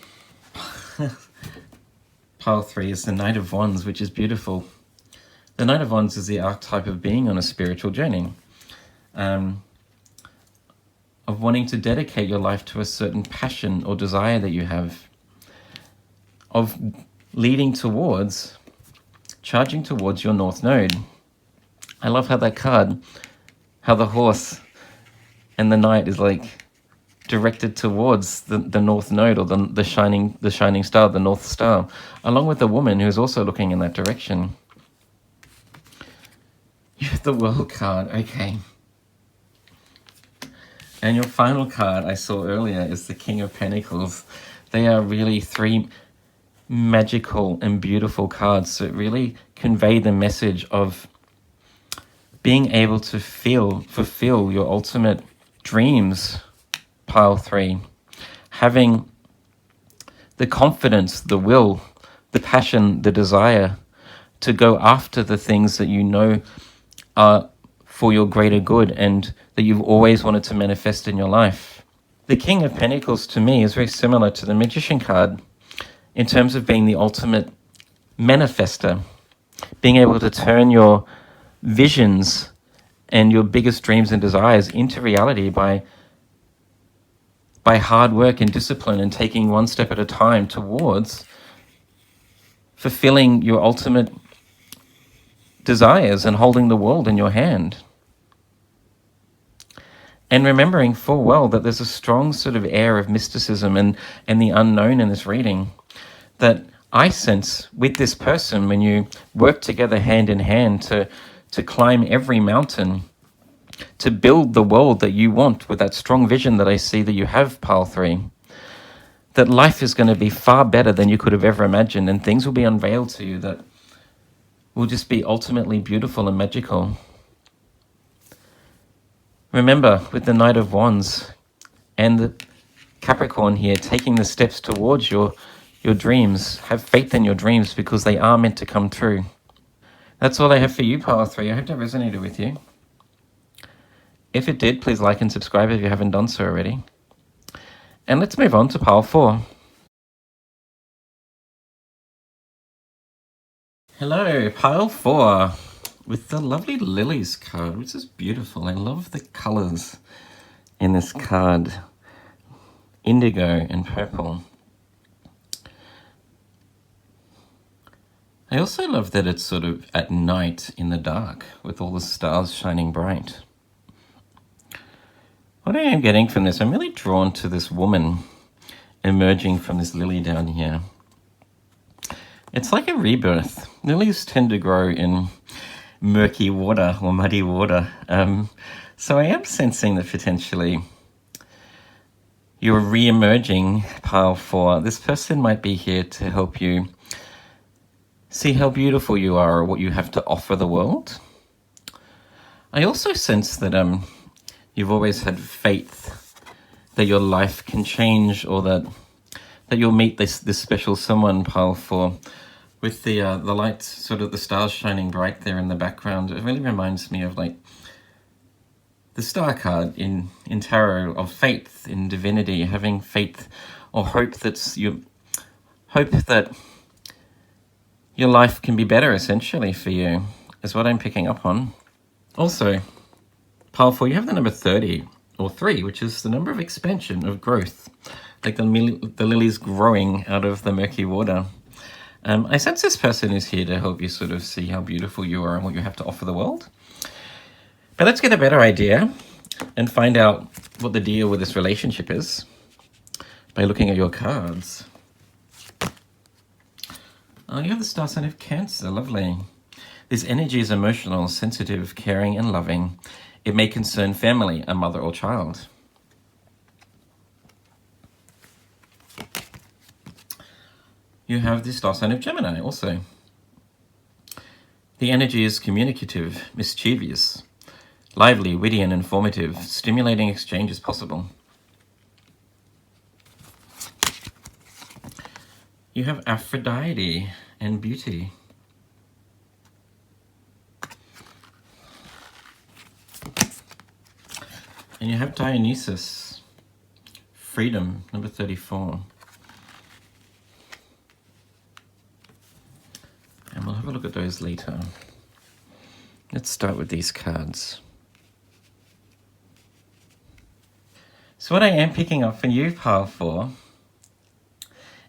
pile 3, is the Knight of Wands, which is beautiful. The Knight of Wands is the archetype of being on a spiritual journey, of wanting to dedicate your life to a certain passion or desire that you have, of leading towards, charging towards your north node. I love how that card, how the horse and the knight is like directed towards the north node, or the shining star, the north star, along with the woman who's also looking in that direction. You have the World card, okay. And your final card I saw earlier is the King of Pentacles. They are really 3 magical and beautiful cards that really convey the message of being able to fulfill your ultimate dreams, pile 3. Having the confidence, the will, the passion, the desire to go after the things that you know are for your greater good and that you've always wanted to manifest in your life. The King of Pentacles to me is very similar to the Magician card in terms of being the ultimate manifester, being able to turn your visions and your biggest dreams and desires into reality by hard work and discipline, and taking one step at a time towards fulfilling your ultimate desires and holding the world in your hand. And remembering full well that there's a strong sort of air of mysticism and the unknown in this reading that I sense with this person when you work together hand in hand to climb every mountain, to build the world that you want with that strong vision that I see that you have, pile 3. That life is going to be far better than you could have ever imagined, and things will be unveiled to you that will just be ultimately beautiful and magical. Remember, with the Knight of Wands and the Capricorn here, taking the steps towards your dreams. Have faith in your dreams because they are meant to come true. That's all I have for you, pile 3. I hope that resonated with you. If it did, please like and subscribe if you haven't done so already. And let's move on to pile 4. Hello, pile 4, with the lovely Lilies card, which is beautiful. I love the colors in this card. Indigo and purple. I also love that it's sort of at night in the dark with all the stars shining bright. What I am getting from this, I'm really drawn to this woman emerging from this lily down here. It's like a rebirth. Lilies tend to grow in murky water or muddy water. So I am sensing that potentially you're re-emerging, pile 4. This person might be here to help you see how beautiful you are or what you have to offer the world. I also sense that you've always had faith that your life can change, or that you'll meet this special someone, pile 4, with the light, sort of the stars shining bright there in the background, it really reminds me of like the star card in tarot, of faith in divinity, having faith or hope that your life can be better, essentially, for you, is what I'm picking up on. Also, powerful, you have the number 30 or 3, which is the number of expansion, of growth, like the lilies growing out of the murky water. I sense this person is here to help you sort of see how beautiful you are and what you have to offer the world. But let's get a better idea and find out what the deal with this relationship is by looking at your cards. Oh, you have the star sign of Cancer. Lovely. This energy is emotional, sensitive, caring, and loving. It may concern family, a mother or child. You have the star sign of Gemini also. The energy is communicative, mischievous, lively, witty, and informative. Stimulating exchange is possible. You have Aphrodite and beauty. And you have Dionysus, freedom, number 34. And we'll have a look at those later. Let's start with these cards. So what I am picking up for you, pile 4,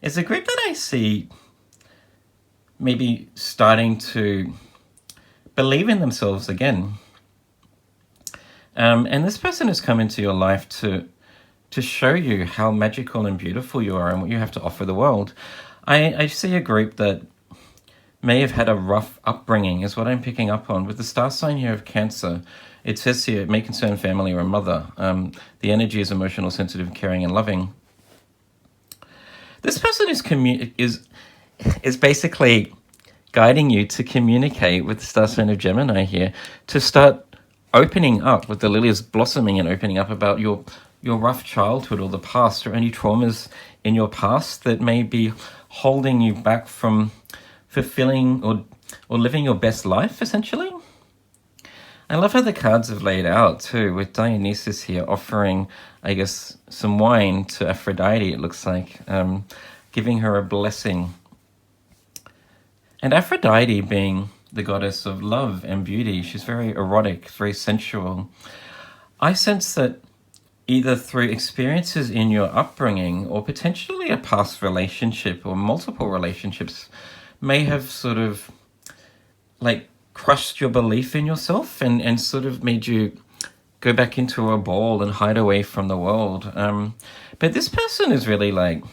is a group that I see maybe starting to believe in themselves again. And this person has come into your life to show you how magical and beautiful you are and what you have to offer the world. I see a group that may have had a rough upbringing, is what I'm picking up on. With the star sign here of Cancer, it says here, it may concern family or a mother. The energy is emotional, sensitive, caring, and loving. This person is basically guiding you to communicate with the star sign of Gemini here, to start opening up with the lilies blossoming and opening up about your rough childhood or the past, or any traumas in your past that may be holding you back from fulfilling or living your best life, essentially. I love how the cards have laid out too, with Dionysus here offering, I guess, some wine to Aphrodite, it looks like, giving her a blessing. And Aphrodite being the goddess of love and beauty, she's very erotic, very sensual. I sense that either through experiences in your upbringing or potentially a past relationship or multiple relationships may have sort of like crushed your belief in yourself and sort of made you go back into a ball and hide away from the world. But this person is really like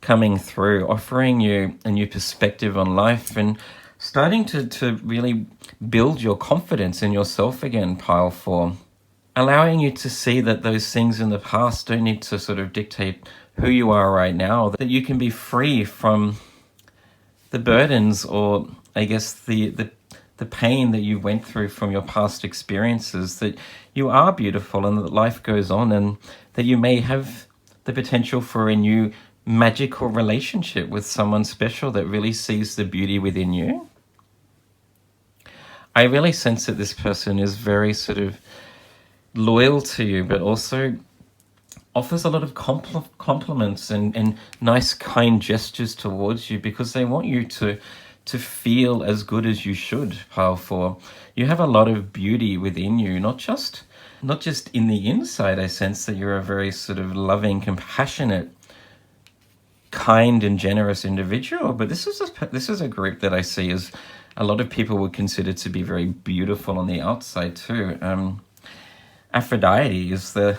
coming through, offering you a new perspective on life and starting to really build your confidence in yourself again, pile 4. Allowing you to see that those things in the past don't need to sort of dictate who you are right now, that you can be free from the burdens or, I guess, the pain that you went through from your past experiences, that you are beautiful and that life goes on, and that you may have the potential for a new magical relationship with someone special that really sees the beauty within you. I really sense that this person is very sort of loyal to you, but also offers a lot of compliments and nice, kind gestures towards you, because they want you to feel as good as you should, pile 4. You have a lot of beauty within you, not just in the inside. I sense that you're a very sort of loving, compassionate, kind and generous individual, but this is a group that I see as a lot of people would consider to be very beautiful on the outside too. Aphrodite is the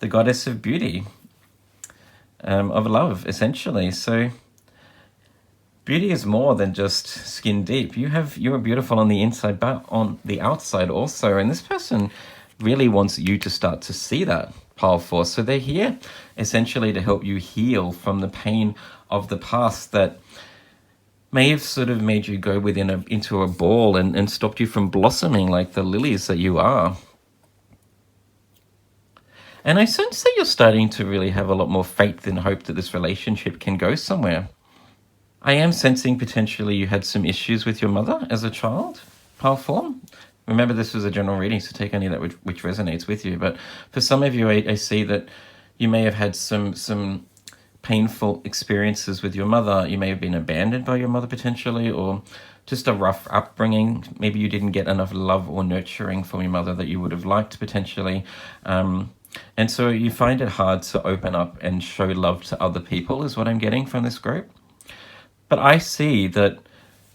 goddess of beauty, of love, essentially. So beauty is more than just skin deep. You're beautiful on the inside, but on the outside also. And this person really wants you to start to see that, pile 4. So they're here essentially to help you heal from the pain of the past that may have sort of made you go into a ball and stopped you from blossoming like the lilies that you are. And I sense that you're starting to really have a lot more faith and hope that this relationship can go somewhere. I am sensing potentially you had some issues with your mother as a child, pile 4. Remember, this was a general reading, so take only that which resonates with you. But for some of you, I see that you may have had some painful experiences with your mother. You may have been abandoned by your mother potentially, or just a rough upbringing. Maybe you didn't get enough love or nurturing from your mother that you would have liked potentially. And so you find it hard to open up and show love to other people, is what I'm getting from this group. But I see that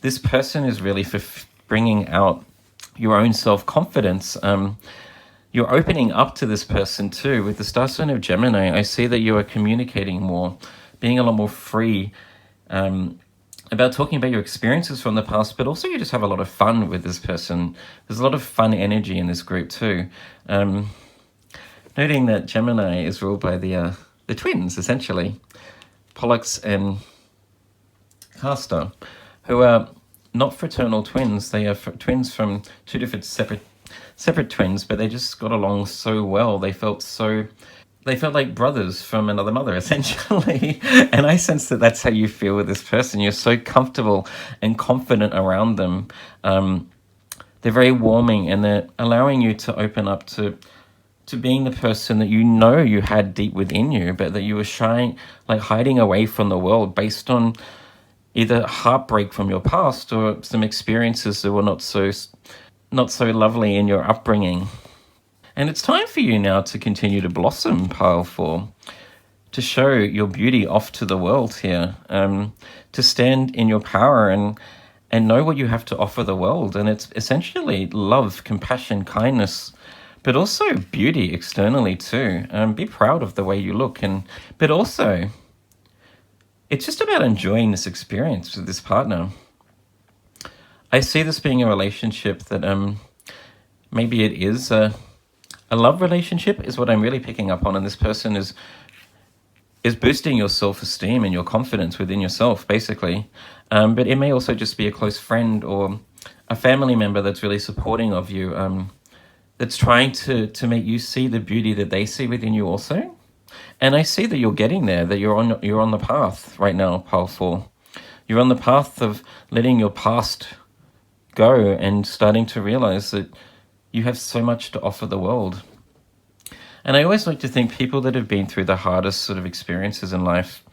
this person is really for bringing out your own self-confidence. You're opening up to this person too. With the star sign of Gemini, I see that you are communicating more, being a lot more free about talking about your experiences from the past, but also you just have a lot of fun with this person. There's a lot of fun energy in this group too. Noting that Gemini is ruled by the twins, essentially, Pollux and Castor, who are not fraternal twins. They are twins from two different separate twins, but they just got along so well. They felt like brothers from another mother, essentially. And I sense that that's how you feel with this person. You're so comfortable and confident around them. They're very warming, and they're allowing you to open up to being the person that you know you had deep within you, but that you were shying, like hiding away from the world based on either heartbreak from your past or some experiences that were not so lovely in your upbringing. And it's time for you now to continue to blossom, pile 4, to show your beauty off to the world here, to stand in your power and know what you have to offer the world. And it's essentially love, compassion, kindness, but also beauty externally too. Be proud of the way you look, but also it's just about enjoying this experience with this partner. I see this being a relationship that maybe it is a love relationship is what I'm really picking up on, and this person is boosting your self-esteem and your confidence within yourself, basically. But it may also just be a close friend or a family member that's really supporting of you, that's trying to make you see the beauty that they see within you also. And I see that you're getting there, that you're on the path right now, pile 4. You're on the path of letting your past go and starting to realize that you have so much to offer the world. And I always like to think people that have been through the hardest sort of experiences in life,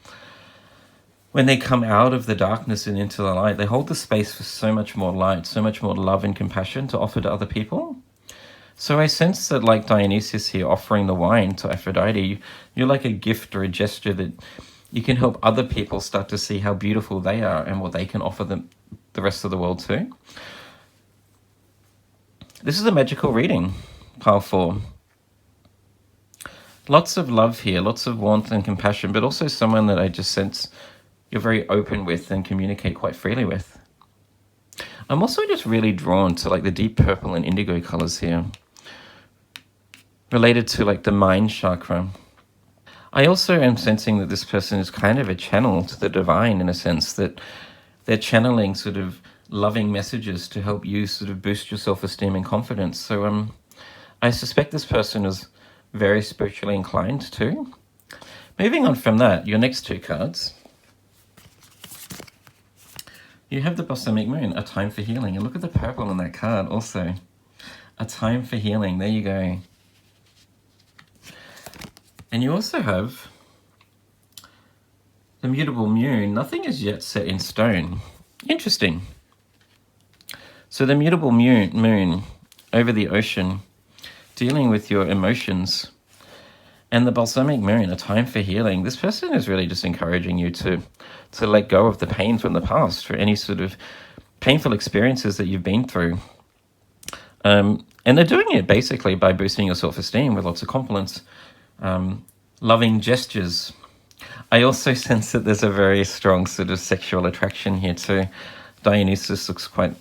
when they come out of the darkness and into the light, they hold the space for so much more light, so much more love and compassion to offer to other people. So I sense that, like Dionysus here offering the wine to Aphrodite, you're like a gift or a gesture that you can help other people start to see how beautiful they are and what they can offer them, the rest of the world too. This is a magical reading, pile 4. Lots of love here, lots of warmth and compassion, but also someone that I just sense you're very open with and communicate quite freely with. I'm also just really drawn to like the deep purple and indigo colors here, related to like the mind chakra. I also am sensing that this person is kind of a channel to the divine, in a sense that they're channeling sort of loving messages to help you sort of boost your self-esteem and confidence. So I suspect this person is very spiritually inclined too. Moving on from that, your next 2 cards. You have the Balsamic Moon, a time for healing. And look at the purple in that card also. A time for healing, there you go. And you also have the mutable moon. Nothing is yet set in stone. Interesting. So the mutable moon over the ocean, dealing with your emotions. And the balsamic moon, a time for healing. This person is really just encouraging you to let go of the pain from the past, for any sort of painful experiences that you've been through. And they're doing it basically by boosting your self-esteem with lots of compliments, loving gestures. I also sense that there's a very strong sort of sexual attraction here too. Dionysus looks quite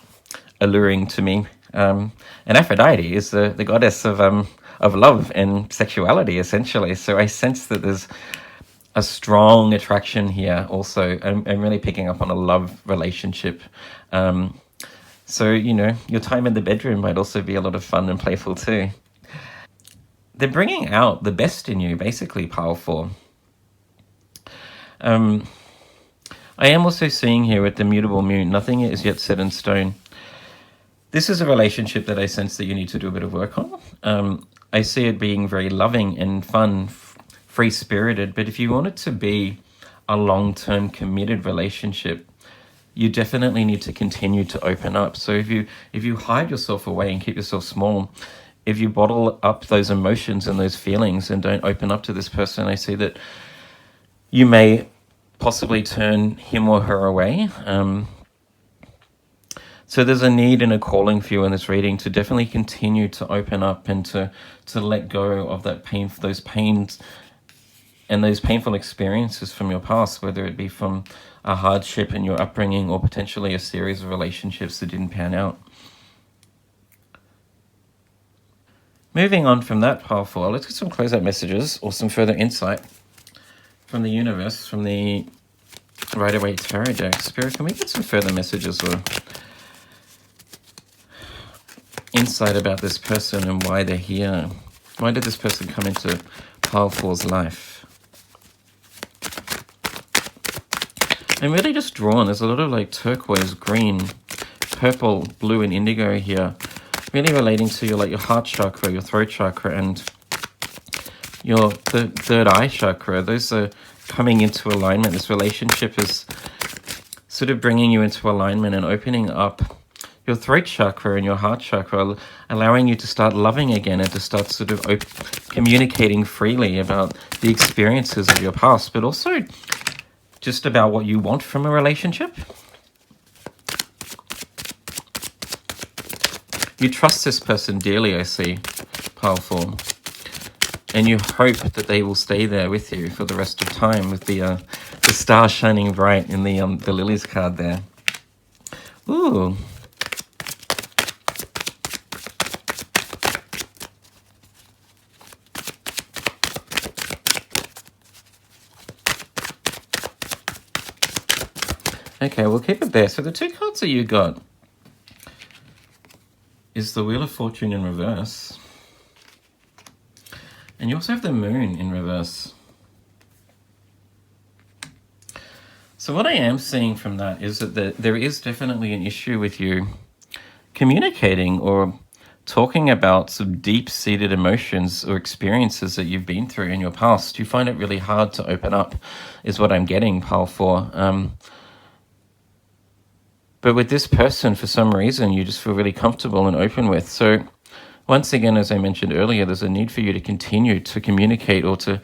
alluring to me. And Aphrodite is the goddess of love and sexuality, essentially. So I sense that there's a strong attraction here also. I'm really picking up on a love relationship. So, your time in the bedroom might also be a lot of fun and playful too. They're bringing out the best in you, basically, pile 4. I am also seeing here with the mutable moon, nothing is yet set in stone. This is a relationship that I sense that you need to do a bit of work on. I see it being very loving and fun, free-spirited, but if you want it to be a long-term committed relationship, you definitely need to continue to open up. So if you hide yourself away and keep yourself small, if you bottle up those emotions and those feelings and don't open up to this person, I see that you may possibly turn him or her away. So there's a need and a calling for you in this reading to definitely continue to open up and to let go of that pain, those pains and those painful experiences from your past, whether it be from a hardship in your upbringing or potentially a series of relationships that didn't pan out. Moving on from that pile 4, let's get some closeout messages or some further insight from the universe, from the Rider-Waite Tarot deck. Spirit, can we get some further messages or insight about this person and why they're here? Why did this person come into pile 4's life? I'm really just drawn. There's a lot of like turquoise, green, purple, blue, and indigo here. Really relating to your heart chakra, your throat chakra, and your third eye chakra. Those are coming into alignment. This relationship is sort of bringing you into alignment and opening up your throat chakra and your heart chakra, allowing you to start loving again and to start sort of communicating freely about the experiences of your past, but also just about what you want from a relationship. You trust this person dearly, I see, pile 4. And you hope that they will stay there with you for the rest of time, with the star shining bright in the lilies card there. Ooh. Okay, we'll keep it there. So the two cards that you got is the Wheel of Fortune in reverse. And you also have the Moon in reverse. So what I am seeing from that is that there is definitely an issue with you communicating or talking about some deep-seated emotions or experiences that you've been through in your past. You find it really hard to open up, is what I'm getting, pile 4. But with this person, for some reason, you just feel really comfortable and open with. So once again, as I mentioned earlier, there's a need for you to continue to communicate or to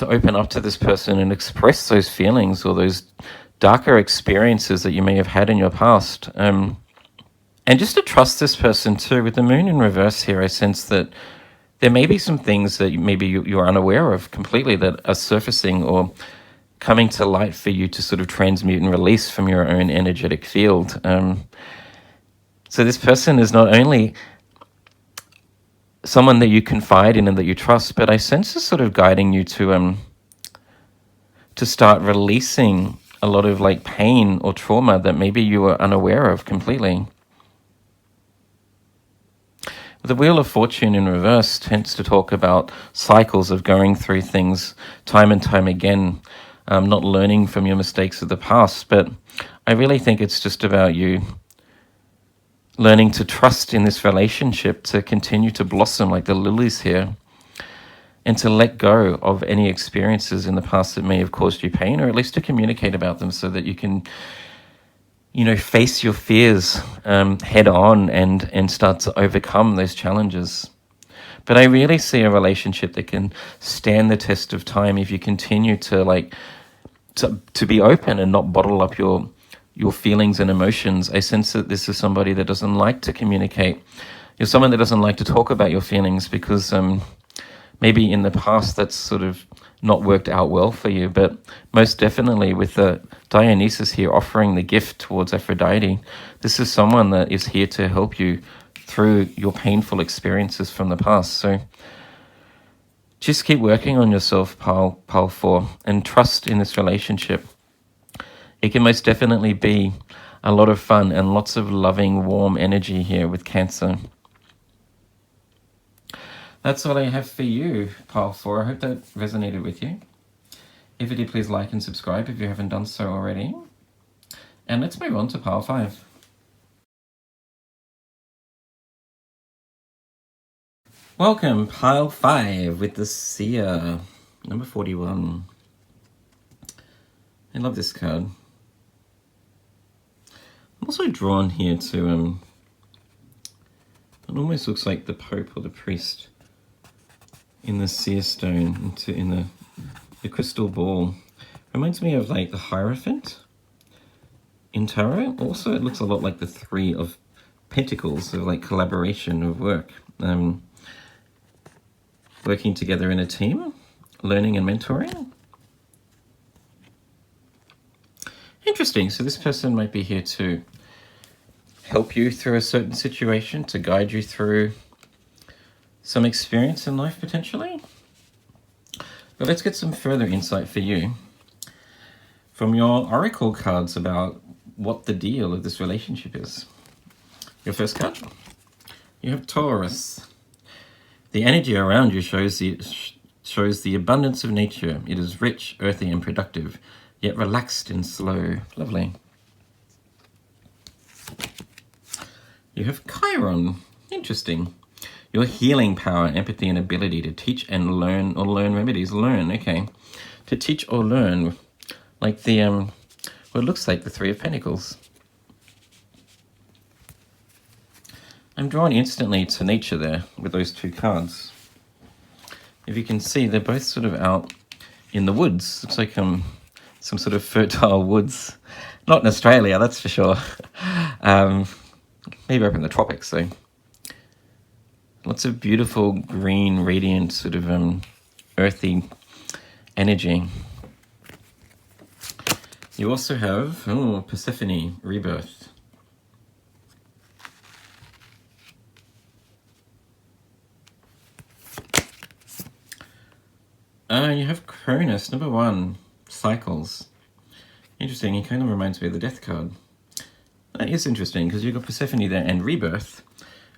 open up to this person and express those feelings or those darker experiences that you may have had in your past. And just to trust this person too. With the Moon in reverse here, I sense that there may be some things that maybe you're unaware of completely that are surfacing or coming to light for you to sort of transmute and release from your own energetic field. So this person is not only someone that you confide in and that you trust, but I sense is sort of guiding you to start releasing a lot of like pain or trauma that maybe you were unaware of completely. The Wheel of Fortune in reverse tends to talk about cycles of going through things time and time again, not learning from your mistakes of the past. But I really think it's just about you learning to trust in this relationship to continue to blossom like the lilies here, and to let go of any experiences in the past that may have caused you pain, or at least to communicate about them so that you can, face your fears head on and start to overcome those challenges. But I really see a relationship that can stand the test of time if you continue to to be open and not bottle up your feelings and emotions. I sense that this is somebody that doesn't like to communicate. You're someone that doesn't like to talk about your feelings because maybe in the past that's sort of not worked out well for you. But most definitely with the Dionysus here offering the gift towards Aphrodite, this is someone that is here to help you through your painful experiences from the past. So just keep working on yourself, pile 4, and trust in this relationship. It can most definitely be a lot of fun and lots of loving, warm energy here with Cancer. That's all I have for you, pile 4. I hope that resonated with you. If it did, please like and subscribe if you haven't done so already. And let's move on to pile 5. Welcome, pile 5 with the Seer, number 41. I love this card. I'm also drawn here to, it almost looks like the Pope or the priest in the Seer stone, in the crystal ball. Reminds me of like the Hierophant in tarot. Also, it looks a lot like the 3 of Pentacles, of like collaboration of work. Working together in a team, learning and mentoring. Interesting. So this person might be here to help you through a certain situation, to guide you through some experience in life potentially. But let's get some further insight for you from your oracle cards about what the deal of this relationship is. Your first card, you have Taurus. The energy around you shows the abundance of nature. It is rich, earthy, and productive, yet relaxed and slow. Lovely. You have Chiron. Interesting. Your healing power, empathy, and ability to teach and learn, or learn remedies. Learn, okay. To teach or learn, like the, what looks like the 3 of Pentacles. I'm drawn instantly to nature there with those 2 cards. If you can see, they're both sort of out in the woods. Looks like some sort of fertile woods. Not in Australia, that's for sure. Maybe up in the tropics, though. Lots of beautiful green, radiant, sort of earthy energy. You also have Persephone, rebirth. You have Cronus, number 1, cycles. Interesting, he kind of reminds me of the Death card. That is interesting, because you've got Persephone there and rebirth,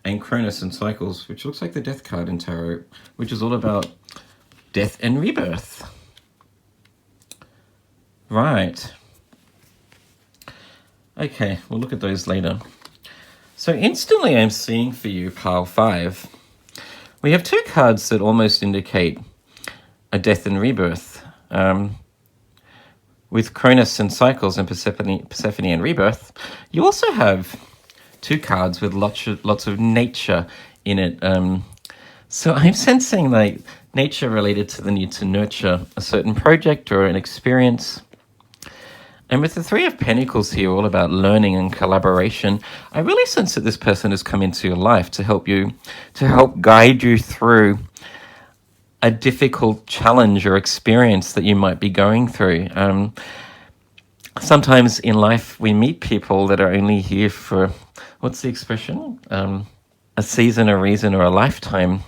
and Cronus and cycles, which looks like the Death card in tarot, which is all about death and rebirth. Right. Okay, we'll look at those later. So instantly I'm seeing for you, pile 5, we have 2 cards that almost indicate a death and rebirth. With Cronus and cycles and Persephone and rebirth, you also have 2 cards with lots of nature in it. So I'm sensing like nature related to the need to nurture a certain project or an experience. And with the 3 of Pentacles here, all about learning and collaboration, I really sense that this person has come into your life to help guide you through a difficult challenge or experience that you might be going through. Sometimes in life we meet people that are only here for, what's the expression? A season, a reason, or a lifetime.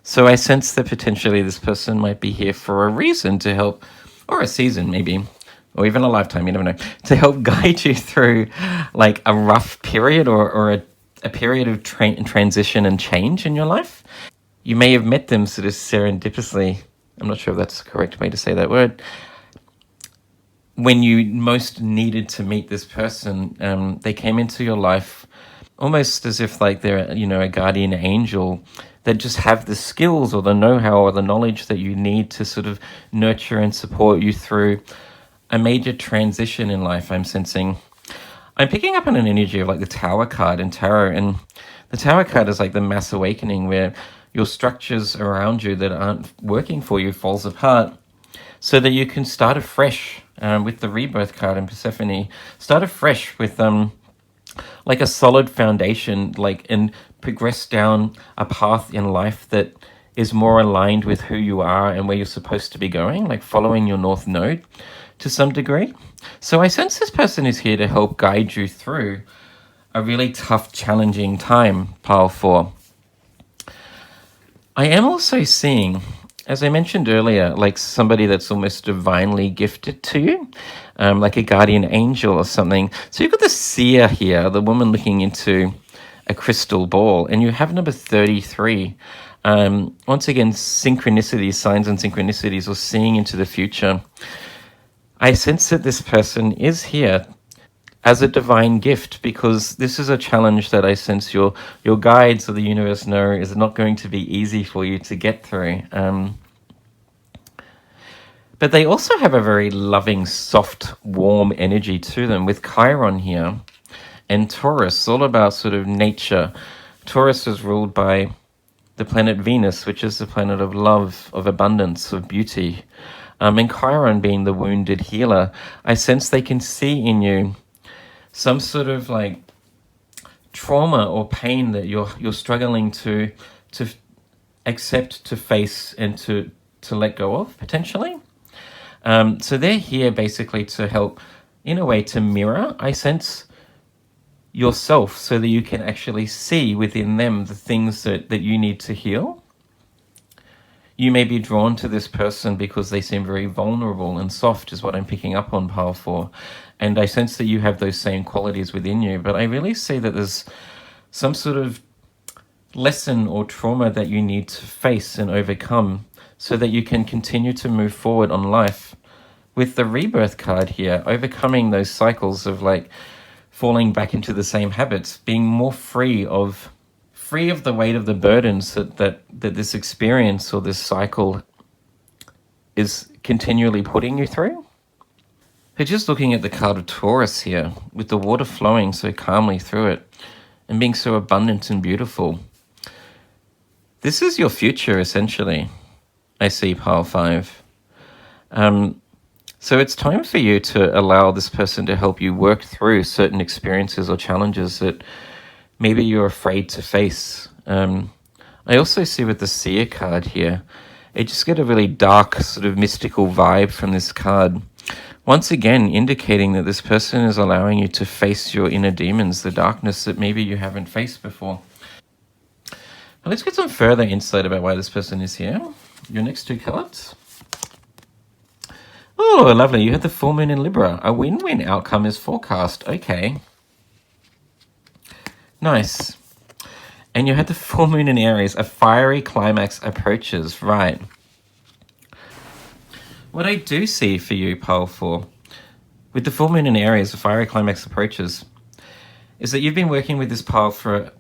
So I sense that potentially this person might be here for a reason to help, or a season maybe, or even a lifetime, you never know, to help guide you through like a rough period or a period of transition and change in your life. You may have met them sort of serendipitously. I'm not sure if that's the correct way to say that word. When you most needed to meet this person, they came into your life almost as if like they're, a guardian angel that just have the skills or the know-how or the knowledge that you need to sort of nurture and support you through a major transition in life, I'm sensing. I'm picking up on an energy of like the Tower card in tarot, and the Tower card is like the mass awakening where your structures around you that aren't working for you falls apart so that you can start afresh with the rebirth card in Persephone. Start afresh with like a solid foundation, and progress down a path in life that is more aligned with who you are and where you're supposed to be going, like following your North Node to some degree. So I sense this person is here to help guide you through a really tough, challenging time, pile 4. I am also seeing, as I mentioned earlier, like somebody that's almost divinely gifted to you, like a guardian angel or something. So you've got the Seer here, the woman looking into a crystal ball, and you have number 33. Once again, synchronicities, signs and synchronicities, or seeing into the future. I sense that this person is here as a divine gift, because this is a challenge that I sense your guides or the universe know is not going to be easy for you to get through. But they also have a very loving, soft, warm energy to them with Chiron here. And Taurus, all about sort of nature. Taurus is ruled by the planet Venus, which is the planet of love, of abundance, of beauty. And Chiron being the wounded healer, I sense they can see in you some sort of like trauma or pain that you're struggling to accept, to face, and to let go of, potentially. So they're here basically to help, in a way, to mirror, I sense, yourself, so that you can actually see within them the things that you need to heal. You may be drawn to this person because they seem very vulnerable and soft, is what I'm picking up on, Pile 4. And I sense that you have those same qualities within you. But I really see that there's some sort of lesson or trauma that you need to face and overcome so that you can continue to move forward on life. With the rebirth card here, overcoming those cycles of like falling back into the same habits, being more free of the weight of the burdens that this experience or this cycle is continually putting you through. But just looking at the card of Taurus here, with the water flowing so calmly through it and being so abundant and beautiful, this is your future, essentially, I see, Pile 5. So it's time for you to allow this person to help you work through certain experiences or challenges that maybe you're afraid to face. I also see with the Seer card here, I just get a really dark sort of mystical vibe from this card. Once again, indicating that this person is allowing you to face your inner demons, the darkness that maybe you haven't faced before. Now let's get some further insight about why this person is here. Your next two cards. Oh, lovely. You had the full moon in Libra. A win-win outcome is forecast. Okay. Nice. And you had the full moon in Aries. A fiery climax approaches. Right. What I do see for you, Pile 4, with the full moon in Aries, a fiery climax approaches, is that you've been working with this pile for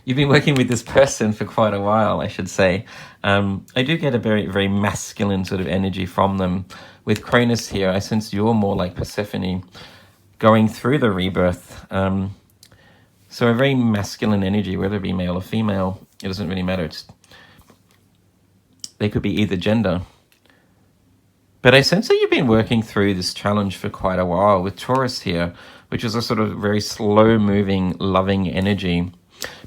you've been working with this person for quite a while, I should say. I do get a very, very masculine sort of energy from them. With Cronus here, I sense you're more like Persephone, going through the rebirth. So a very masculine energy, whether it be male or female, it doesn't really matter. They could be either gender. But I sense that you've been working through this challenge for quite a while with Taurus here, which is a sort of very slow-moving, loving energy.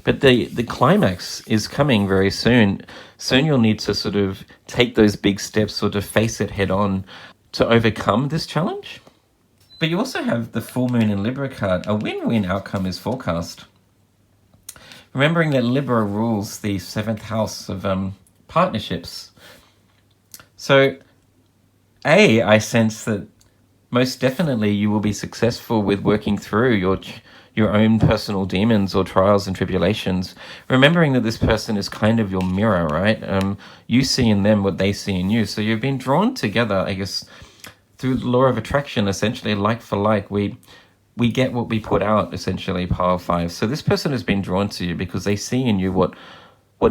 But the climax is coming very soon. Soon you'll need to sort of take those big steps or to face it head on to overcome this challenge. But you also have the full moon in Libra card. A win-win outcome is forecast. Remembering that Libra rules the 7th house of partnerships. So, I sense that most definitely you will be successful with working through your own personal demons or trials and tribulations, remembering that this person is kind of your mirror, right? You see in them what they see in you. So you've been drawn together, I guess, through the law of attraction, essentially, like for like. We get what we put out, essentially, Pile 5. So this person has been drawn to you because they see in you what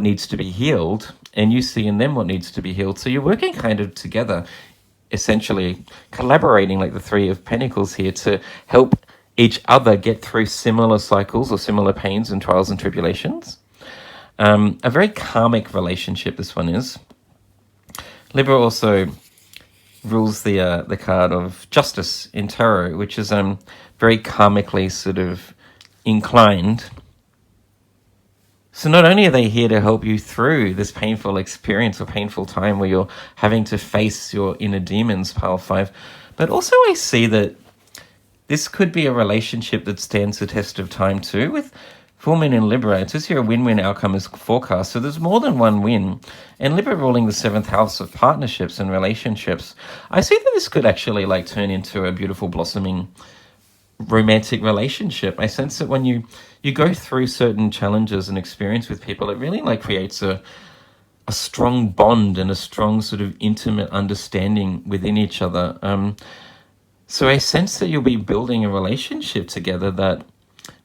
needs to be healed, and you see in them what needs to be healed. So you're working kind of together, essentially collaborating like the Three of Pentacles here to help each other get through similar cycles or similar pains and trials and tribulations. A very karmic relationship, this one is. Libra also rules the card of Justice in Tarot, which is very karmically sort of inclined. So not only are they here to help you through this painful experience or painful time where you're having to face your inner demons, Pile 5, but also I see that this could be a relationship that stands the test of time too. With full moon in Libra, it says here a win-win outcome is forecast, so there's more than one win. And Libra ruling the 7th house of partnerships and relationships, I see that this could actually like turn into a beautiful blossoming romantic relationship. I sense that when you go through certain challenges and experience with people, it really like creates a strong bond and a strong sort of intimate understanding within each other. So I sense that you'll be building a relationship together that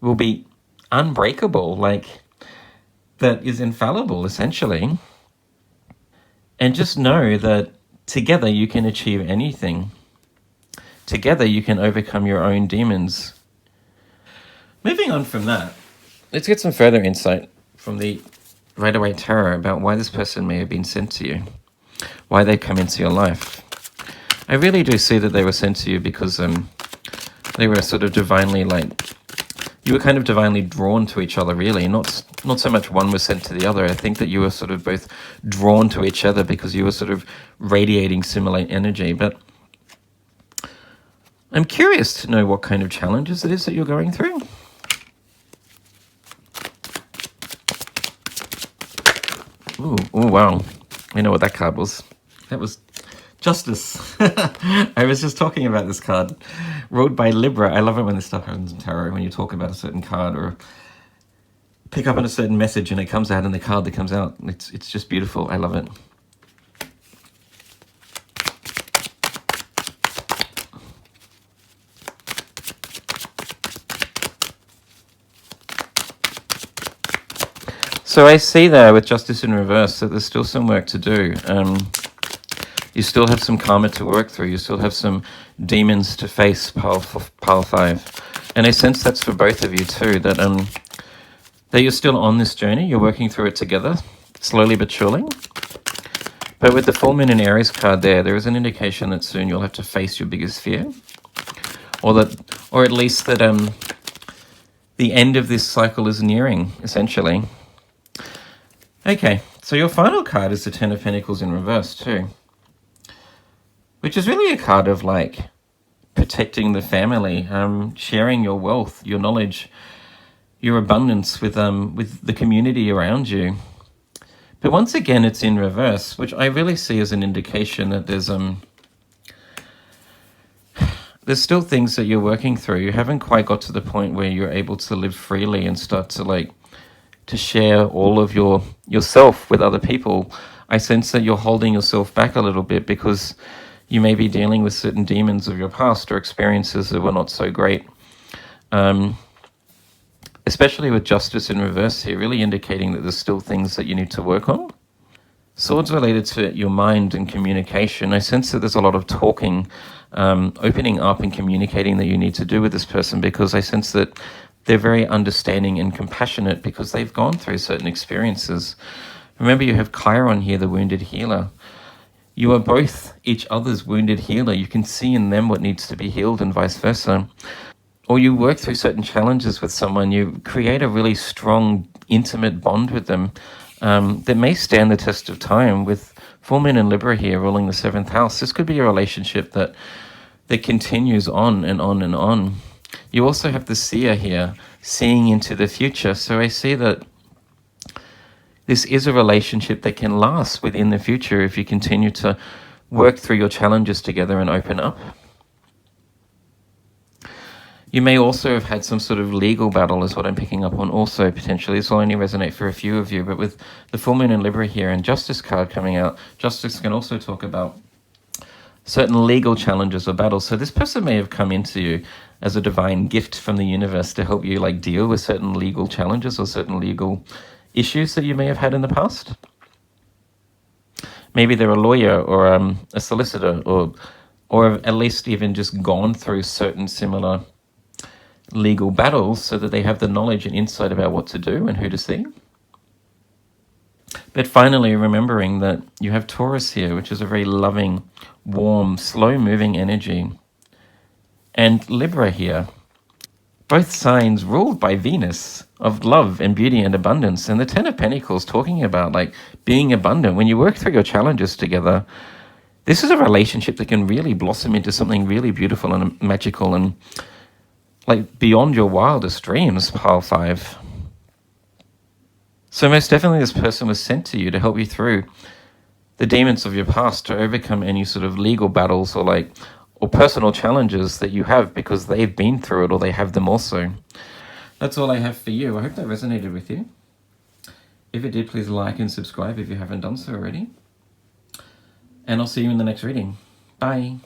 will be unbreakable, like that is infallible, essentially. And just know that together you can achieve anything. Together you can overcome your own demons. Moving on from that, let's get some further insight from the Rider-Waite Tarot about why this person may have been sent to you, why they come into your life. I really do see that they were sent to you because they were sort of divinely, you were kind of divinely drawn to each other, really. Not so much one was sent to the other. I think that you were sort of both drawn to each other because you were sort of radiating similar energy. But I'm curious to know what kind of challenges it is that you're going through. Ooh, wow. I know what that card was. That was Justice. I was just talking about this card. Ruled by Libra. I love it when this stuff happens in tarot, when you talk about a certain card or pick up on a certain message and it comes out in the card that comes out. It's just beautiful. I love it. So I see there with Justice in reverse that there's still some work to do. You still have some karma to work through. You still have some demons to face, pile 5. And I sense that's for both of you too, that you're still on this journey. You're working through it together, slowly but surely. But with the full moon and Aries card there is an indication that soon you'll have to face your biggest fear. Or at least that the end of this cycle is nearing, essentially. Okay, so your final card is the Ten of Pentacles in reverse too, which is really a card of protecting the family, sharing your wealth, your knowledge, your abundance with the community around you. But once again, it's in reverse, which I really see as an indication that there's still things that you're working through. You haven't quite got to the point where you're able to live freely and start to share all of yourself with other people. I sense that you're holding yourself back a little bit because you may be dealing with certain demons of your past or experiences that were not so great. Especially with Justice in reverse here, really indicating that there's still things that you need to work on. Swords related to your mind and communication. I sense that there's a lot of talking, opening up and communicating that you need to do with this person, because I sense that they're very understanding and compassionate because they've gone through certain experiences. Remember, you have Chiron here, the wounded healer. You are both each other's wounded healer. You can see in them what needs to be healed and vice versa. Or you work through certain challenges with someone, you create a really strong, intimate bond with them that may stand the test of time. With full moon and Libra here ruling the 7th house, this could be a relationship that continues on and on and on. You also have the Seer here, seeing into the future. So I see that this is a relationship that can last within the future if you continue to work through your challenges together and open up. You may also have had some sort of legal battle, is what I'm picking up on also, potentially. This will only resonate for a few of you, but with the full moon and Libra here and Justice card coming out, Justice can also talk about certain legal challenges or battles. So this person may have come into you as a divine gift from the universe to help you deal with certain legal challenges or certain legal issues that you may have had in the past. Maybe they're a lawyer or a solicitor, or at least even just gone through certain similar legal battles so that they have the knowledge and insight about what to do and who to see. But finally, remembering that you have Taurus here, which is a very loving, warm, slow-moving energy. And Libra here, both signs ruled by Venus, of love and beauty and abundance. And the Ten of Pentacles talking about being abundant. When you work through your challenges together, this is a relationship that can really blossom into something really beautiful and magical and beyond your wildest dreams, pile 5. So most definitely this person was sent to you to help you through the demons of your past, to overcome any sort of legal battles or personal challenges that you have because they've been through it or they have them also. That's all I have for you. I hope that resonated with you. If it did, please like and subscribe if you haven't done so already. And I'll see you in the next reading. Bye.